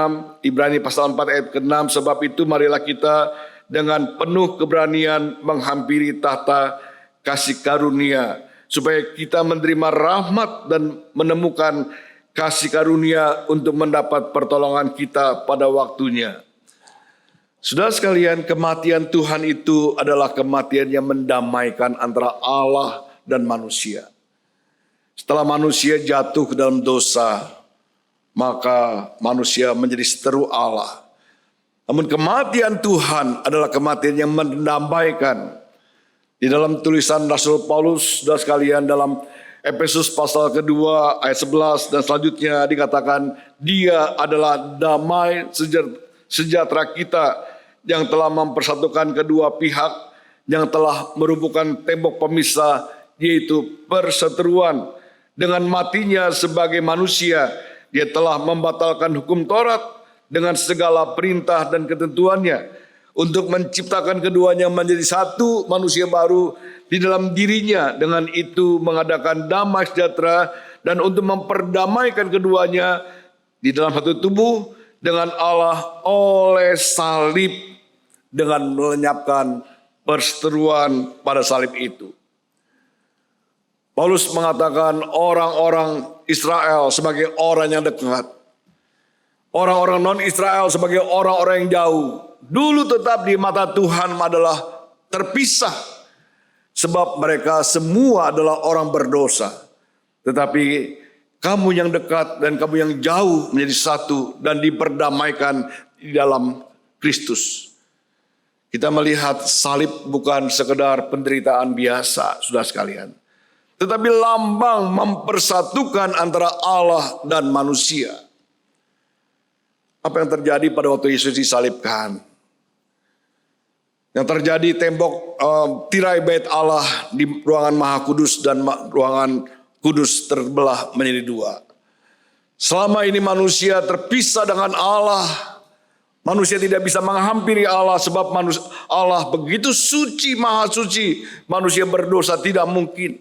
B: Ibrani pasal 4 ayat ke-6, sebab itu marilah kita dengan penuh keberanian menghampiri tahta kasih karunia, supaya kita menerima rahmat dan menemukan kasih karunia untuk mendapat pertolongan kita pada waktunya. Saudara sekalian, kematian Tuhan itu adalah kematian yang mendamaikan antara Allah dan manusia. Setelah manusia jatuh ke dalam dosa, maka manusia menjadi seteru Allah. Namun kematian Tuhan adalah kematian yang mendamaikan. Di dalam tulisan Rasul Paulus, saudara sekalian, dalam Efesus pasal kedua ayat 11 dan selanjutnya dikatakan, dia adalah damai sejahtera kita yang telah mempersatukan kedua pihak, yang telah merubuhkan tembok pemisah, yaitu perseteruan. Dengan matinya sebagai manusia, dia telah membatalkan hukum Taurat dengan segala perintah dan ketentuannya, untuk menciptakan keduanya menjadi satu manusia baru di dalam dirinya, dengan itu mengadakan damai sejahtera, dan untuk memperdamaikan keduanya di dalam satu tubuh dengan Allah oleh salib, dengan melenyapkan perseteruan pada salib itu. Paulus mengatakan orang-orang Israel sebagai orang yang dekat, orang-orang non-Israel sebagai orang-orang yang jauh. Dulu tetap di mata Tuhan adalah terpisah, sebab mereka semua adalah orang berdosa. Tetapi kamu yang dekat dan kamu yang jauh menjadi satu dan diperdamaikan di dalam Kristus. Kita melihat salib bukan sekedar penderitaan biasa, saudara sekalian, tetapi lambang mempersatukan antara Allah dan manusia. Apa yang terjadi pada waktu Yesus disalibkan? Yang terjadi, tembok tirai bait Allah di ruangan Maha Kudus dan ruangan Kudus terbelah menjadi dua. Selama ini manusia terpisah dengan Allah. Manusia tidak bisa menghampiri Allah sebab Allah begitu suci, maha suci. Manusia berdosa tidak mungkin.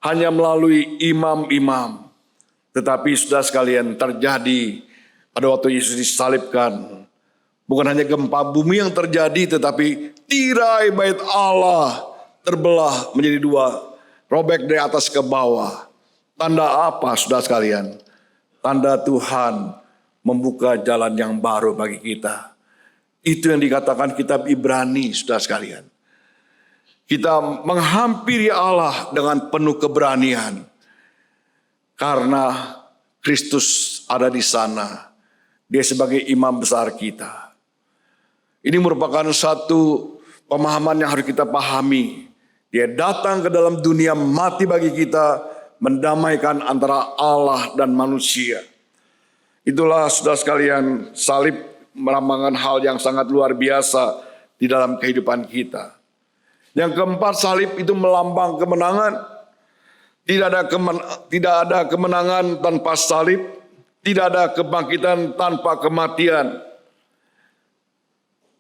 B: Hanya melalui imam-imam. Tetapi saudara sekalian, terjadi pada waktu Yesus disalibkan, bukan hanya gempa bumi yang terjadi, tetapi tirai bait Allah terbelah menjadi dua, robek dari atas ke bawah. Tanda apa saudara sekalian? Tanda Tuhan membuka jalan yang baru bagi kita. Itu yang dikatakan kitab Ibrani saudara sekalian. Kita menghampiri Allah dengan penuh keberanian. Karena Kristus ada di sana. Dia sebagai imam besar kita. Ini merupakan satu pemahaman yang harus kita pahami. Dia datang ke dalam dunia, mati bagi kita, mendamaikan antara Allah dan manusia. Itulah saudara sekalian, salib melambangkan hal yang sangat luar biasa di dalam kehidupan kita. Yang keempat, salib itu melambang kemenangan. Tidak ada kemenangan tanpa salib, tidak ada kebangkitan tanpa kematian.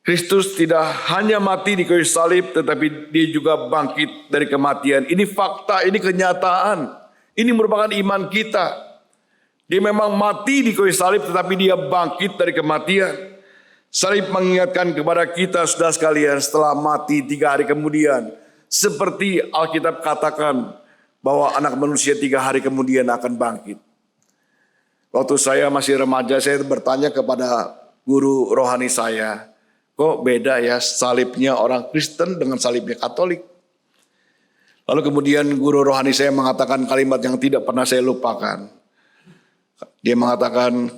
B: Kristus tidak hanya mati di kayu salib, tetapi dia juga bangkit dari kematian. Ini fakta, ini kenyataan. Ini merupakan iman kita. Dia memang mati di kayu salib, tetapi dia bangkit dari kematian. Salib mengingatkan kepada kita, saudara sekalian, setelah mati 3 hari kemudian, seperti Alkitab katakan, bahwa anak manusia 3 hari kemudian akan bangkit. Waktu saya masih remaja, saya bertanya kepada guru rohani saya, kok beda ya salibnya orang Kristen dengan salibnya Katolik? Lalu kemudian guru rohani saya mengatakan kalimat yang tidak pernah saya lupakan. Dia mengatakan,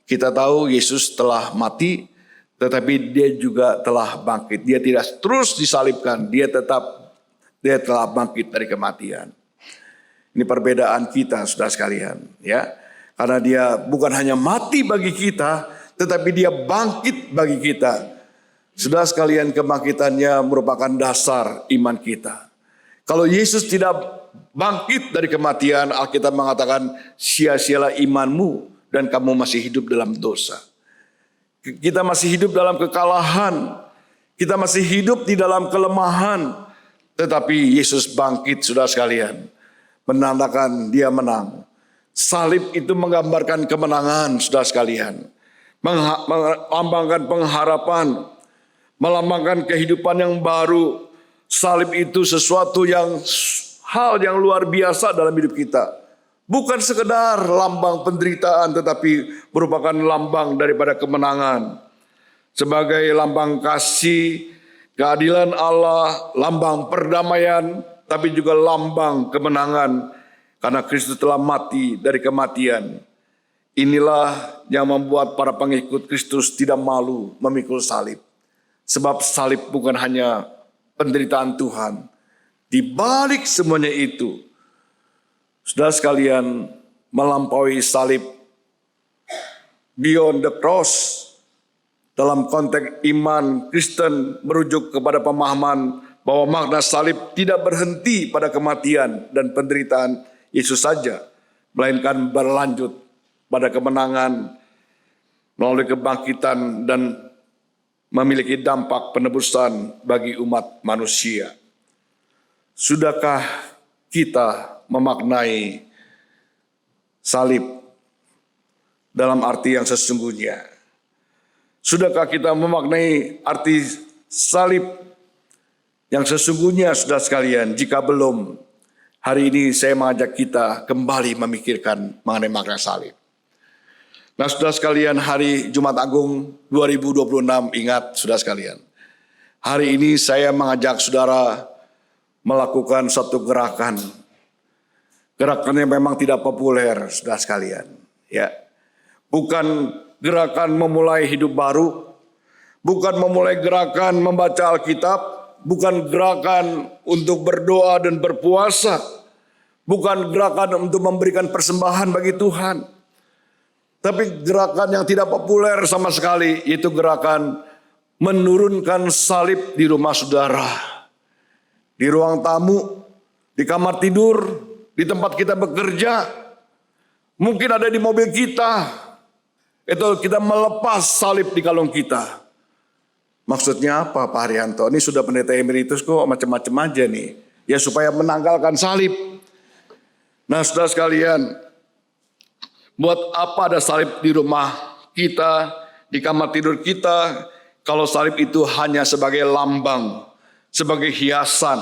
B: kita tahu Yesus telah mati, tetapi dia juga telah bangkit. Dia tidak terus disalibkan, dia telah bangkit dari kematian. Ini perbedaan kita saudara sekalian, ya. Karena dia bukan hanya mati bagi kita, tetapi dia bangkit bagi kita. Saudara sekalian, kebangkitannya merupakan dasar iman kita. Kalau Yesus tidak bangkit dari kematian, Alkitab mengatakan sia-sialah imanmu dan kamu masih hidup dalam dosa. Kita masih hidup dalam kekalahan, kita masih hidup di dalam kelemahan, tetapi Yesus bangkit saudara sekalian. Menandakan dia menang. Salib itu menggambarkan kemenangan saudara sekalian. Melambangkan pengharapan. Melambangkan kehidupan yang baru. Salib itu sesuatu hal yang luar biasa dalam hidup kita. Bukan sekedar lambang penderitaan, tetapi merupakan lambang daripada kemenangan. Sebagai lambang kasih, keadilan Allah, lambang perdamaian, tapi juga lambang kemenangan karena Kristus telah mati dari kematian. Inilah yang membuat para pengikut Kristus tidak malu memikul salib. Sebab salib bukan hanya penderitaan Tuhan. Di balik semuanya itu, saudara sekalian, melampaui salib, beyond the cross, dalam konteks iman Kristen merujuk kepada pemahaman bahwa makna salib tidak berhenti pada kematian dan penderitaan Yesus saja, melainkan berlanjut pada kemenangan melalui kebangkitan dan memiliki dampak penebusan bagi umat manusia. Sudahkah kita memaknai salib dalam arti yang sesungguhnya? Sudahkah kita memaknai arti salib yang sesungguhnya saudara sekalian? Jika belum, hari ini saya mengajak kita kembali memikirkan mengenai makna salib. Nah saudara sekalian, hari Jumat Agung 2026, ingat saudara sekalian, hari ini saya mengajak saudara melakukan satu gerakan. Gerakannya memang tidak populer saudara sekalian, ya. Bukan gerakan memulai hidup baru, bukan memulai gerakan membaca Alkitab, bukan gerakan untuk berdoa dan berpuasa, bukan gerakan untuk memberikan persembahan bagi Tuhan, tapi gerakan yang tidak populer sama sekali, yaitu gerakan menurunkan salib di rumah saudara, di ruang tamu, di kamar tidur, di tempat kita bekerja, mungkin ada di mobil kita, itu kita melepas salib di kalung kita. Maksudnya apa Pak Haryanto? Ini sudah pendeta emeritus kok macam-macam aja nih. Ya supaya menanggalkan salib. Nah saudara sekalian, Buat apa ada salib di rumah kita, di kamar tidur kita, kalau salib itu hanya sebagai lambang, sebagai hiasan,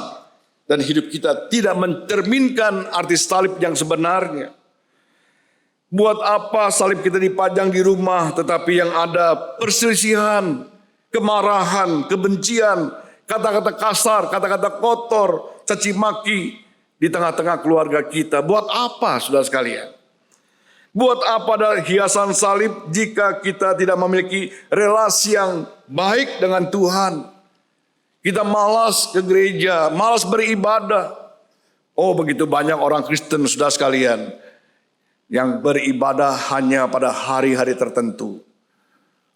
B: dan hidup kita tidak mencerminkan arti salib yang sebenarnya. Buat apa salib kita dipajang di rumah, tetapi yang ada perselisihan, kemarahan, kebencian, kata-kata kasar, kata-kata kotor, caci maki di tengah-tengah keluarga kita. Buat apa, saudara sekalian? Buat apa ada hiasan salib jika kita tidak memiliki relasi yang baik dengan Tuhan? Kita malas ke gereja, malas beribadah. Oh, begitu banyak orang Kristen, saudara sekalian, yang beribadah hanya pada hari-hari tertentu.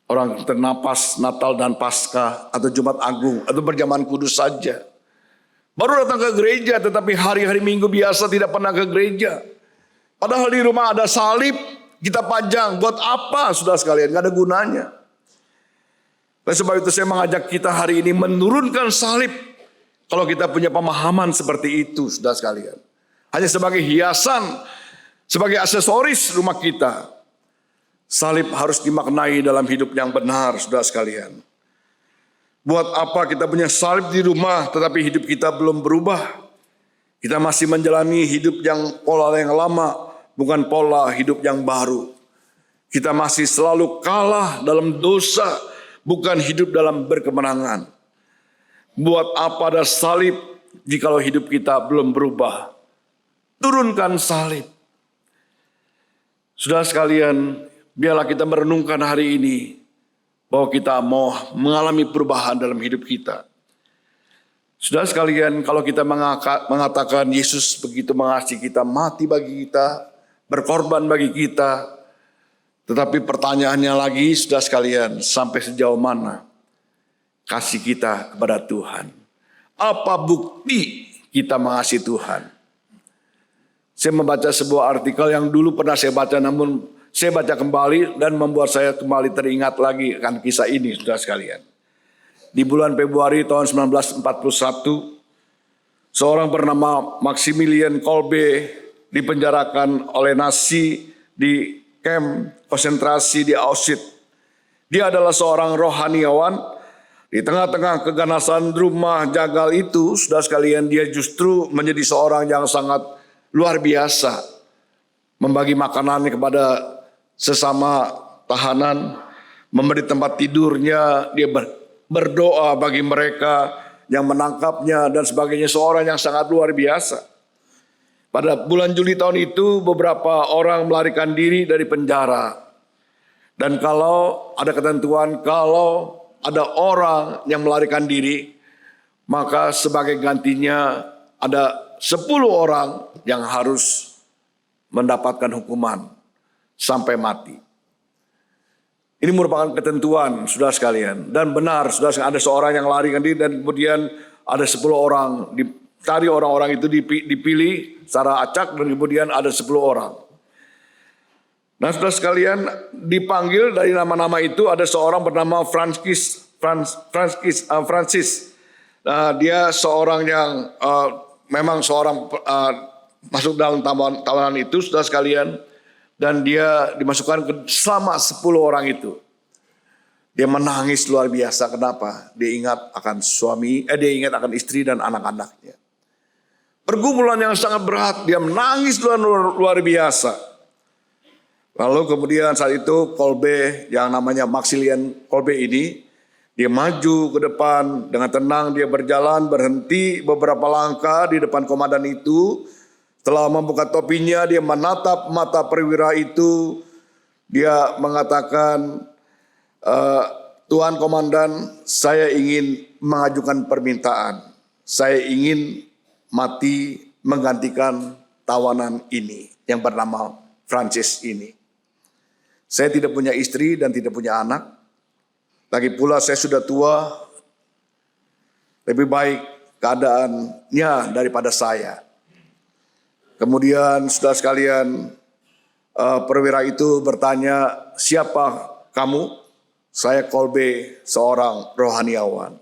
B: Orang Kristen napas Natal dan Paskah, atau Jumat Agung, atau berjamaah kudus saja. Baru datang ke gereja, tetapi hari-hari Minggu biasa tidak pernah ke gereja. Padahal di rumah ada salib, kita pajang. Buat apa, saudara sekalian? Gak ada gunanya. Oleh sebab itu saya mengajak kita hari ini menurunkan salib. Kalau kita punya pemahaman seperti itu, saudara sekalian. Hanya sebagai hiasan, sebagai aksesoris rumah kita. Salib harus dimaknai dalam hidup yang benar, saudara sekalian. Buat apa kita punya salib di rumah, tetapi hidup kita belum berubah. Kita masih menjalani hidup yang pola yang lama, bukan pola hidup yang baru. Kita masih selalu kalah dalam dosa, bukan hidup dalam berkemenangan. Buat apa ada salib jikalau hidup kita belum berubah? Turunkan salib. Saudara sekalian, biarlah kita merenungkan hari ini bahwa kita mau mengalami perubahan dalam hidup kita. Saudara sekalian, kalau kita mengatakan Yesus begitu mengasihi kita, mati bagi kita, berkorban bagi kita. Tetapi pertanyaannya lagi, saudara sekalian, sampai sejauh mana kasih kita kepada Tuhan? Apa bukti kita mengasihi Tuhan? Saya membaca sebuah artikel yang dulu pernah saya baca, namun saya baca kembali dan membuat saya kembali teringat lagi akan kisah ini, saudara sekalian. Di bulan Februari tahun 1941, seorang bernama Maximilian Kolbe dipenjarakan oleh Nazi di kamp konsentrasi di Auschwitz. Dia adalah seorang rohaniawan. Di tengah-tengah keganasan rumah jagal itu, saudara sekalian, dia justru menjadi seorang yang sangat luar biasa. Membagi makanan kepada sesama tahanan, memberi tempat tidurnya, dia berdoa bagi mereka yang menangkapnya dan sebagainya. Seorang yang sangat luar biasa. Pada bulan Juli tahun itu beberapa orang melarikan diri dari penjara. Dan kalau ada ketentuan, kalau ada orang yang melarikan diri, maka sebagai gantinya ada 10 orang yang harus mendapatkan hukuman sampai mati. Ini merupakan ketentuan, saudara sekalian. Dan benar, saudara sekalian, ada seorang yang melarikan diri dan kemudian ada 10 orang. Dicari orang-orang itu dipilih secara acak dan kemudian ada 10 orang. Nah, saudara sekalian, dipanggil dari nama-nama itu ada seorang bernama Francis. Dia seorang yang memang seorang masuk dalam tawanan itu, saudara sekalian. Dan dia dimasukkan ke selama 10 orang itu. Dia menangis luar biasa. Kenapa? Dia ingat akan dia ingat akan istri dan anak-anaknya. Pergumulan yang sangat berat. Dia menangis luar biasa. Lalu kemudian saat itu Kolbe, yang namanya Maximilian Kolbe ini, dia maju ke depan dengan tenang. Dia berjalan, berhenti beberapa langkah di depan komandan itu. Setelah membuka topinya, dia menatap mata perwira itu. Dia mengatakan, Tuan Komandan, saya ingin mengajukan permintaan. Saya ingin mati menggantikan tawanan ini yang bernama Francis ini. Saya tidak punya istri dan tidak punya anak. Lagi pula saya sudah tua. Lebih baik keadaannya daripada saya. Kemudian saudara sekalian, perwira itu bertanya, siapa kamu? Saya Kolbe, seorang rohaniawan.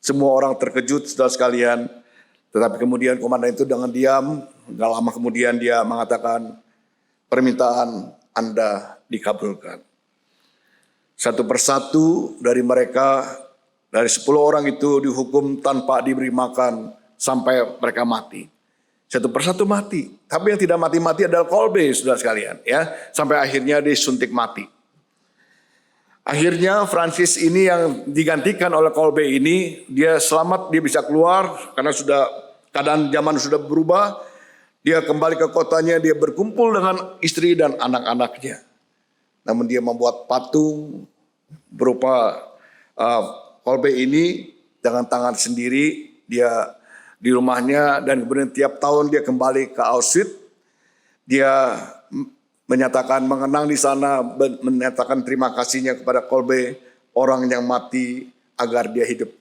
B: Semua orang terkejut, saudara sekalian. Tetapi kemudian komandan itu dengan diam, gak lama kemudian dia mengatakan, permintaan Anda dikabulkan. Satu persatu dari mereka, dari 10 orang itu dihukum tanpa diberi makan sampai mereka mati. Satu persatu mati. Tapi yang tidak mati-mati adalah Kolbe, saudara sekalian. Ya, sampai akhirnya disuntik mati. Akhirnya Francis ini yang digantikan oleh Kolbe ini, dia selamat, dia bisa keluar karena sudah keadaan zaman sudah berubah. Dia kembali ke kotanya, dia berkumpul dengan istri dan anak-anaknya. Namun dia membuat patung berupa Kolbe ini dengan tangan sendiri, dia di rumahnya, dan kemudian tiap tahun dia kembali ke Auschwitz. Dia menyatakan mengenang di sana, menyatakan terima kasihnya kepada Kolbe, orang yang mati agar dia hidup,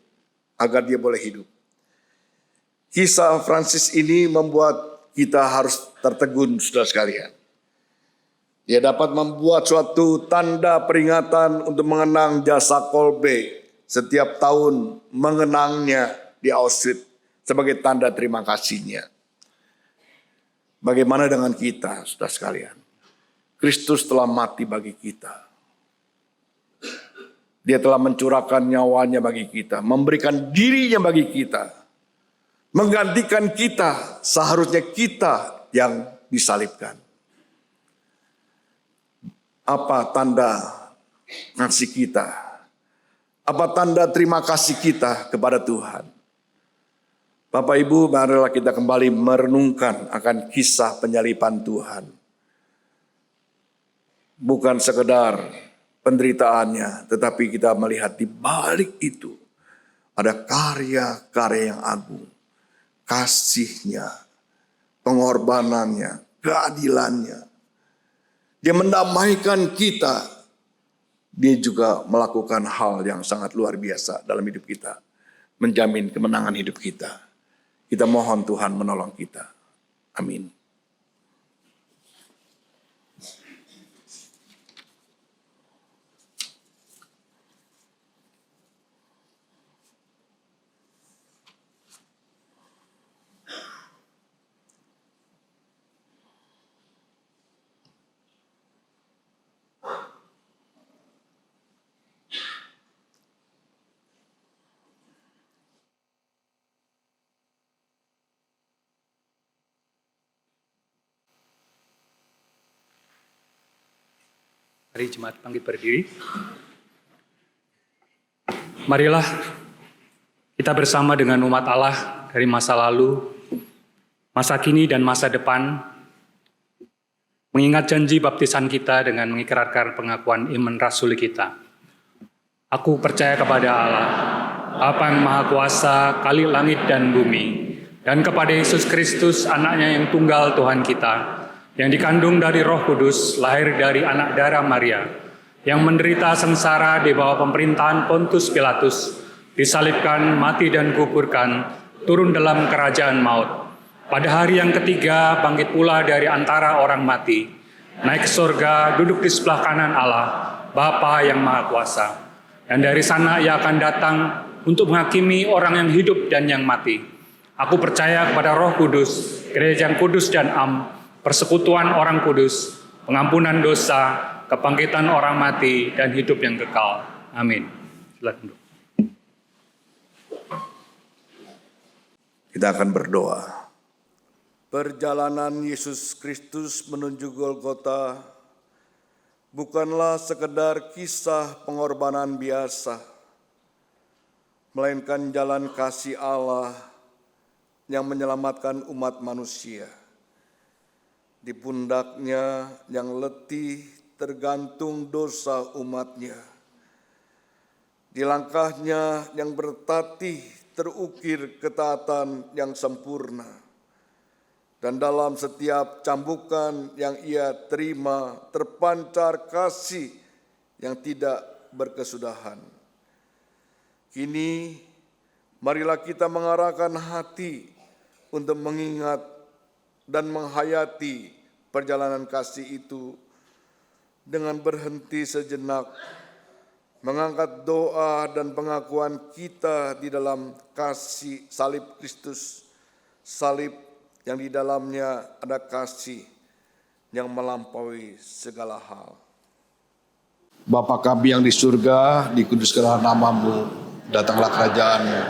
B: agar dia boleh hidup. Kisah Francis ini membuat kita harus tertegun, saudara sekalian. Dia dapat membuat suatu tanda peringatan untuk mengenang jasa Kolbe, setiap tahun mengenangnya di Auschwitz sebagai tanda terima kasihnya. Bagaimana dengan kita, saudara sekalian? Kristus telah mati bagi kita. Dia telah mencurahkan nyawanya bagi kita, memberikan dirinya bagi kita, menggantikan kita, seharusnya kita yang disalibkan. Apa tanda kasih kita? Apa tanda terima kasih kita kepada Tuhan? Bapak Ibu, marilah kita kembali merenungkan akan kisah penyaliban Tuhan. Bukan sekedar penderitaannya, tetapi kita melihat di balik itu ada karya-karya yang agung. Kasihnya, pengorbanannya, keadilannya. Dia mendamaikan kita. Dia juga melakukan hal yang sangat luar biasa dalam hidup kita. Menjamin kemenangan hidup kita. Kita mohon Tuhan menolong kita. Amin.
J: Mari jemaat bangkit berdiri. Marilah kita bersama dengan umat Allah dari masa lalu, masa kini dan masa depan, mengingat janji baptisan kita dengan mengikrarkan pengakuan iman rasuli kita. Aku percaya kepada Allah, Bapa yang Maha Kuasa, Khalik langit dan bumi, dan kepada Yesus Kristus, anaknya yang tunggal Tuhan kita, yang dikandung dari Roh Kudus, lahir dari anak darah Maria, yang menderita sengsara di bawah pemerintahan Pontius Pilatus, disalibkan, mati dan kuburkan, turun dalam kerajaan maut. Pada hari yang ketiga bangkit pula dari antara orang mati, naik ke surga, duduk di sebelah kanan Allah, Bapa yang Maha Kuasa. Dan dari sana ia akan datang untuk menghakimi orang yang hidup dan yang mati. Aku percaya kepada Roh Kudus, gereja yang kudus dan am, persekutuan orang kudus, pengampunan dosa, kebangkitan orang mati, dan hidup yang kekal. Amin. Silakan.
B: Kita akan berdoa. Perjalanan Yesus Kristus menuju Golgota bukanlah sekedar kisah pengorbanan biasa, melainkan jalan kasih Allah yang menyelamatkan umat manusia. Di pundaknya yang letih tergantung dosa umatnya. Di langkahnya yang bertatih terukir ketaatan yang sempurna. Dan dalam setiap cambukan yang ia terima terpancar kasih yang tidak berkesudahan. Kini marilah kita mengarahkan hati untuk mengingat dan menghayati perjalanan kasih itu dengan berhenti sejenak, mengangkat doa dan pengakuan kita di dalam kasih salib Kristus, salib yang di dalamnya ada kasih, yang melampaui segala hal. Bapa kami yang di surga, dikuduskanlah nama-Mu, datanglah kerajaan-Mu,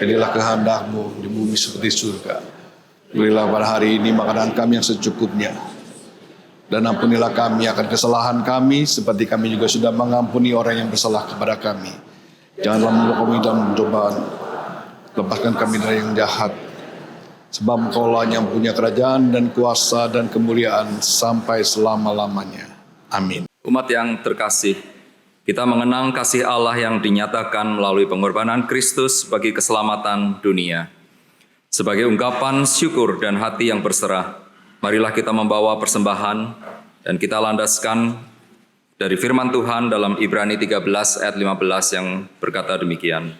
B: jadilah kehendak-Mu di bumi seperti surga. Berilah pada hari ini makanan kami yang secukupnya, dan ampunilah kami akan kesalahan kami, seperti kami juga sudah mengampuni orang yang bersalah kepada kami. Janganlah membawa kami dalam pencobaan, lepaskan kami dari yang jahat, sebab Engkau-lah yang punya kerajaan dan kuasa dan kemuliaan sampai selama-lamanya. Amin.
A: Umat yang terkasih, kita mengenang kasih Allah yang dinyatakan melalui pengorbanan Kristus bagi keselamatan dunia. Sebagai ungkapan syukur dan hati yang berserah, marilah kita membawa persembahan dan kita landaskan dari firman Tuhan dalam Ibrani 13 ayat 15 yang berkata demikian.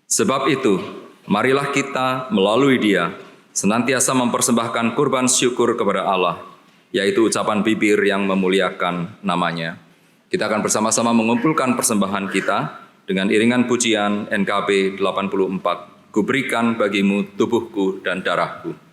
A: Sebab itu, marilah kita melalui Dia senantiasa mempersembahkan kurban syukur kepada Allah, yaitu ucapan bibir yang memuliakan nama-Nya. Kita akan bersama-sama mengumpulkan persembahan kita dengan iringan pujian NKB 84, Kuberikan bagimu tubuhku dan darahku.
E: Ku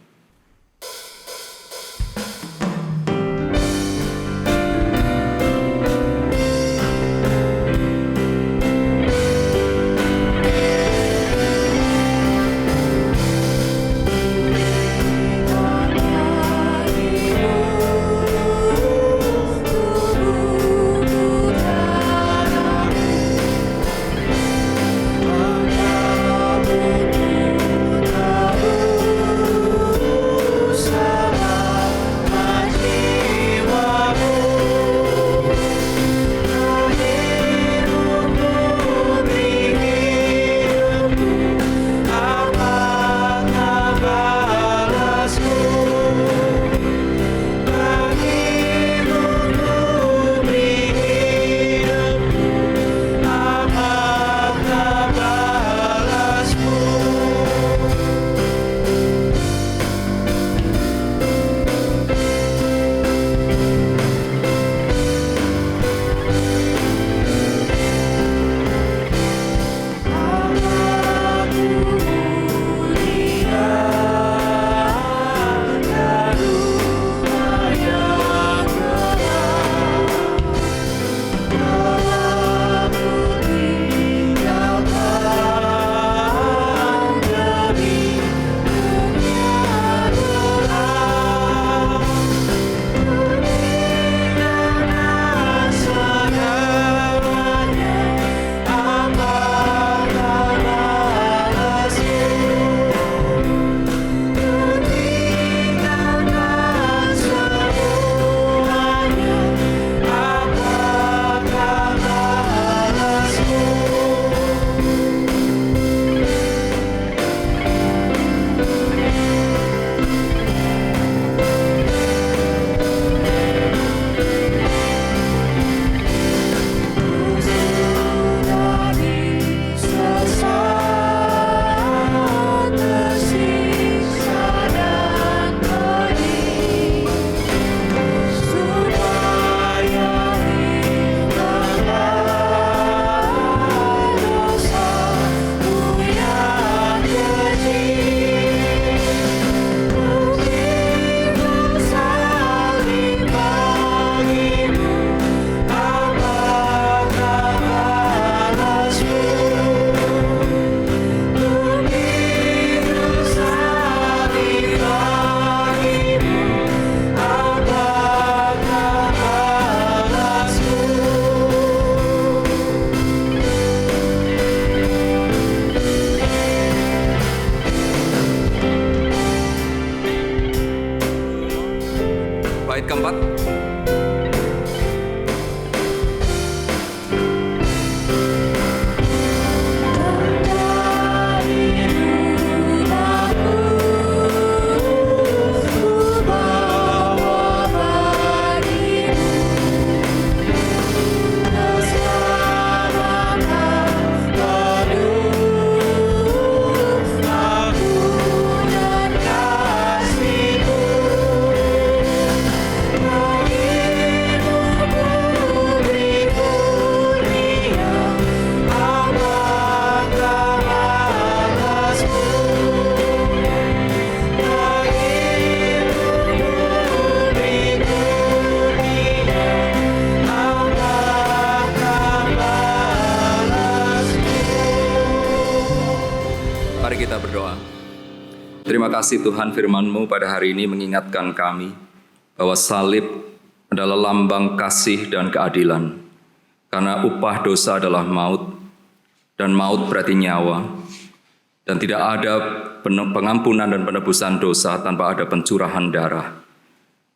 A: Terima kasih Tuhan, firman-Mu pada hari ini mengingatkan kami bahwa salib adalah lambang kasih dan keadilan. Karena upah dosa adalah maut, dan maut berarti nyawa. Dan tidak ada pengampunan dan penebusan dosa tanpa ada pencurahan darah.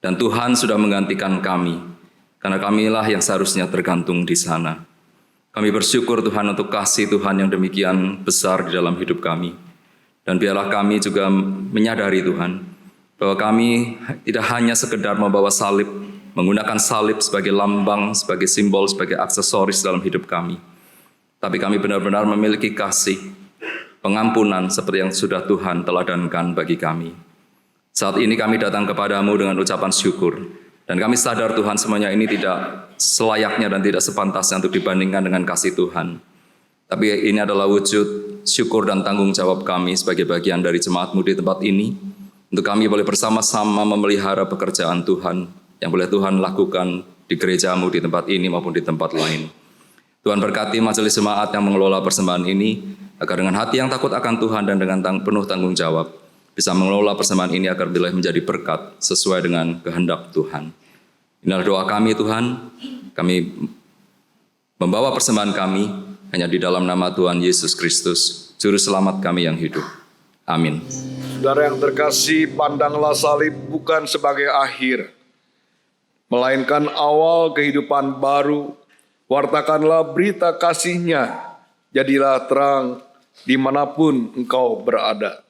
A: Dan Tuhan sudah menggantikan kami, karena kamilah yang seharusnya tergantung di sana. Kami bersyukur Tuhan untuk kasih Tuhan yang demikian besar di dalam hidup kami. Dan biarlah kami juga menyadari Tuhan, bahwa kami tidak hanya sekedar membawa salib, menggunakan salib sebagai lambang, sebagai simbol, sebagai aksesoris dalam hidup kami. Tapi kami benar-benar memiliki kasih, pengampunan seperti yang sudah Tuhan teladankan bagi kami. Saat ini kami datang kepadamu dengan ucapan syukur. Dan kami sadar Tuhan semuanya ini tidak selayaknya dan tidak sepantasnya untuk dibandingkan dengan kasih Tuhan. Tapi ini adalah wujud syukur dan tanggung jawab kami sebagai bagian dari jemaat-Mu di tempat ini. Untuk kami boleh bersama-sama memelihara pekerjaan Tuhan yang boleh Tuhan lakukan di gereja-Mu di tempat ini maupun di tempat lain. Tuhan berkati majelis jemaat yang mengelola persembahan ini, agar dengan hati yang takut akan Tuhan dan dengan penuh tanggung jawab, bisa mengelola persembahan ini agar boleh menjadi berkat sesuai dengan kehendak Tuhan. Inilah doa kami Tuhan, kami membawa persembahan kami hanya di dalam nama Tuhan Yesus Kristus, Juru Selamat kami yang hidup. Amin.
B: Saudara yang terkasih, pandanglah salib bukan sebagai akhir, melainkan awal kehidupan baru. Wartakanlah berita kasih-Nya, jadilah terang dimanapun engkau berada.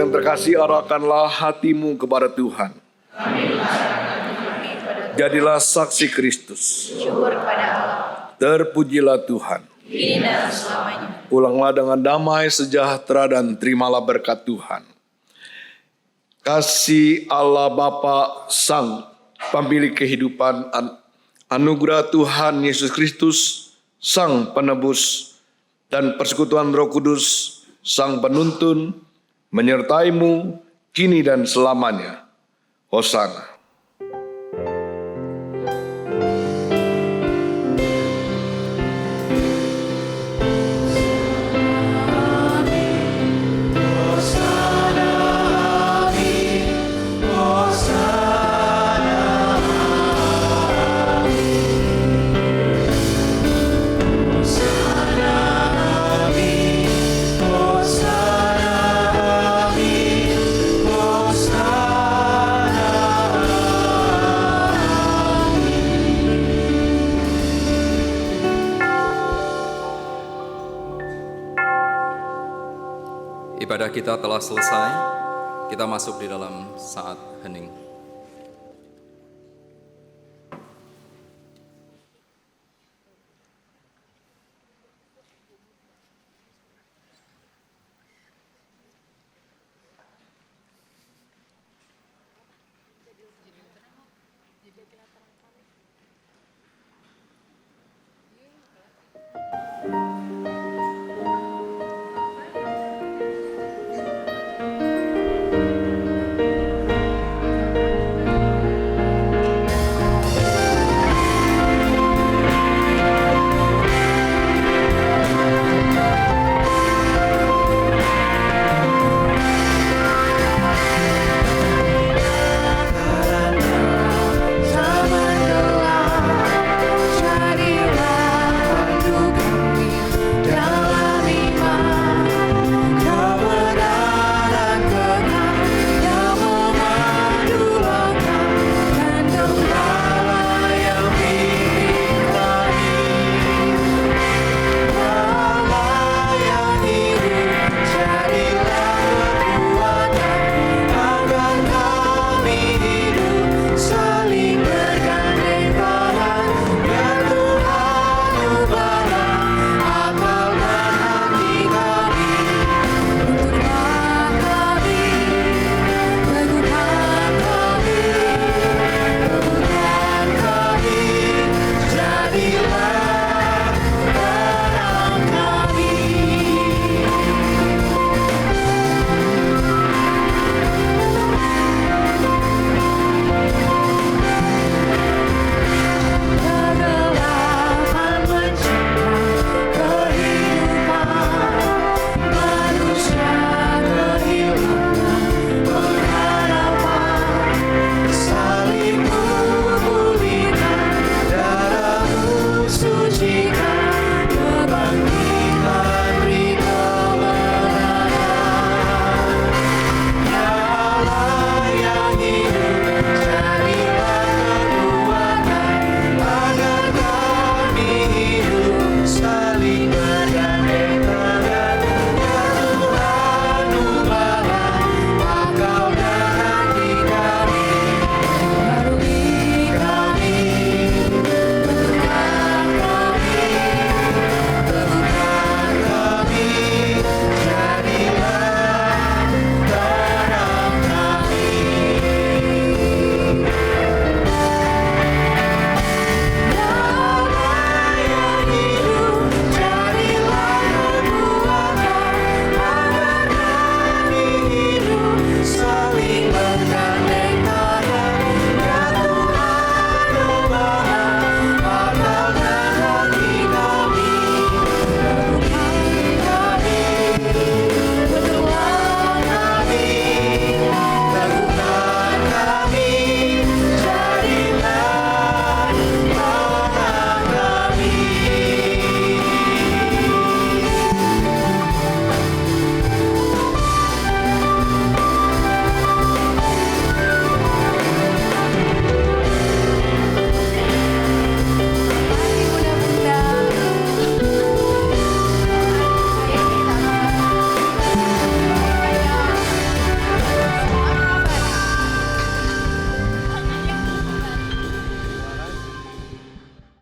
B: Terkasih, arahkanlah hatimu kepada Tuhan. Jadilah saksi Kristus. Terpujilah Tuhan. Pulanglah dengan damai sejahtera dan terimalah berkat Tuhan. Kasih Allah Bapa Sang Pemilik kehidupan, anugerah Tuhan Yesus Kristus Sang Penebus, dan persekutuan Roh Kudus Sang Penuntun menyertaimu kini dan selamanya. Hosana.
A: Ibadah kita telah selesai, kita masuk di dalam saat hening.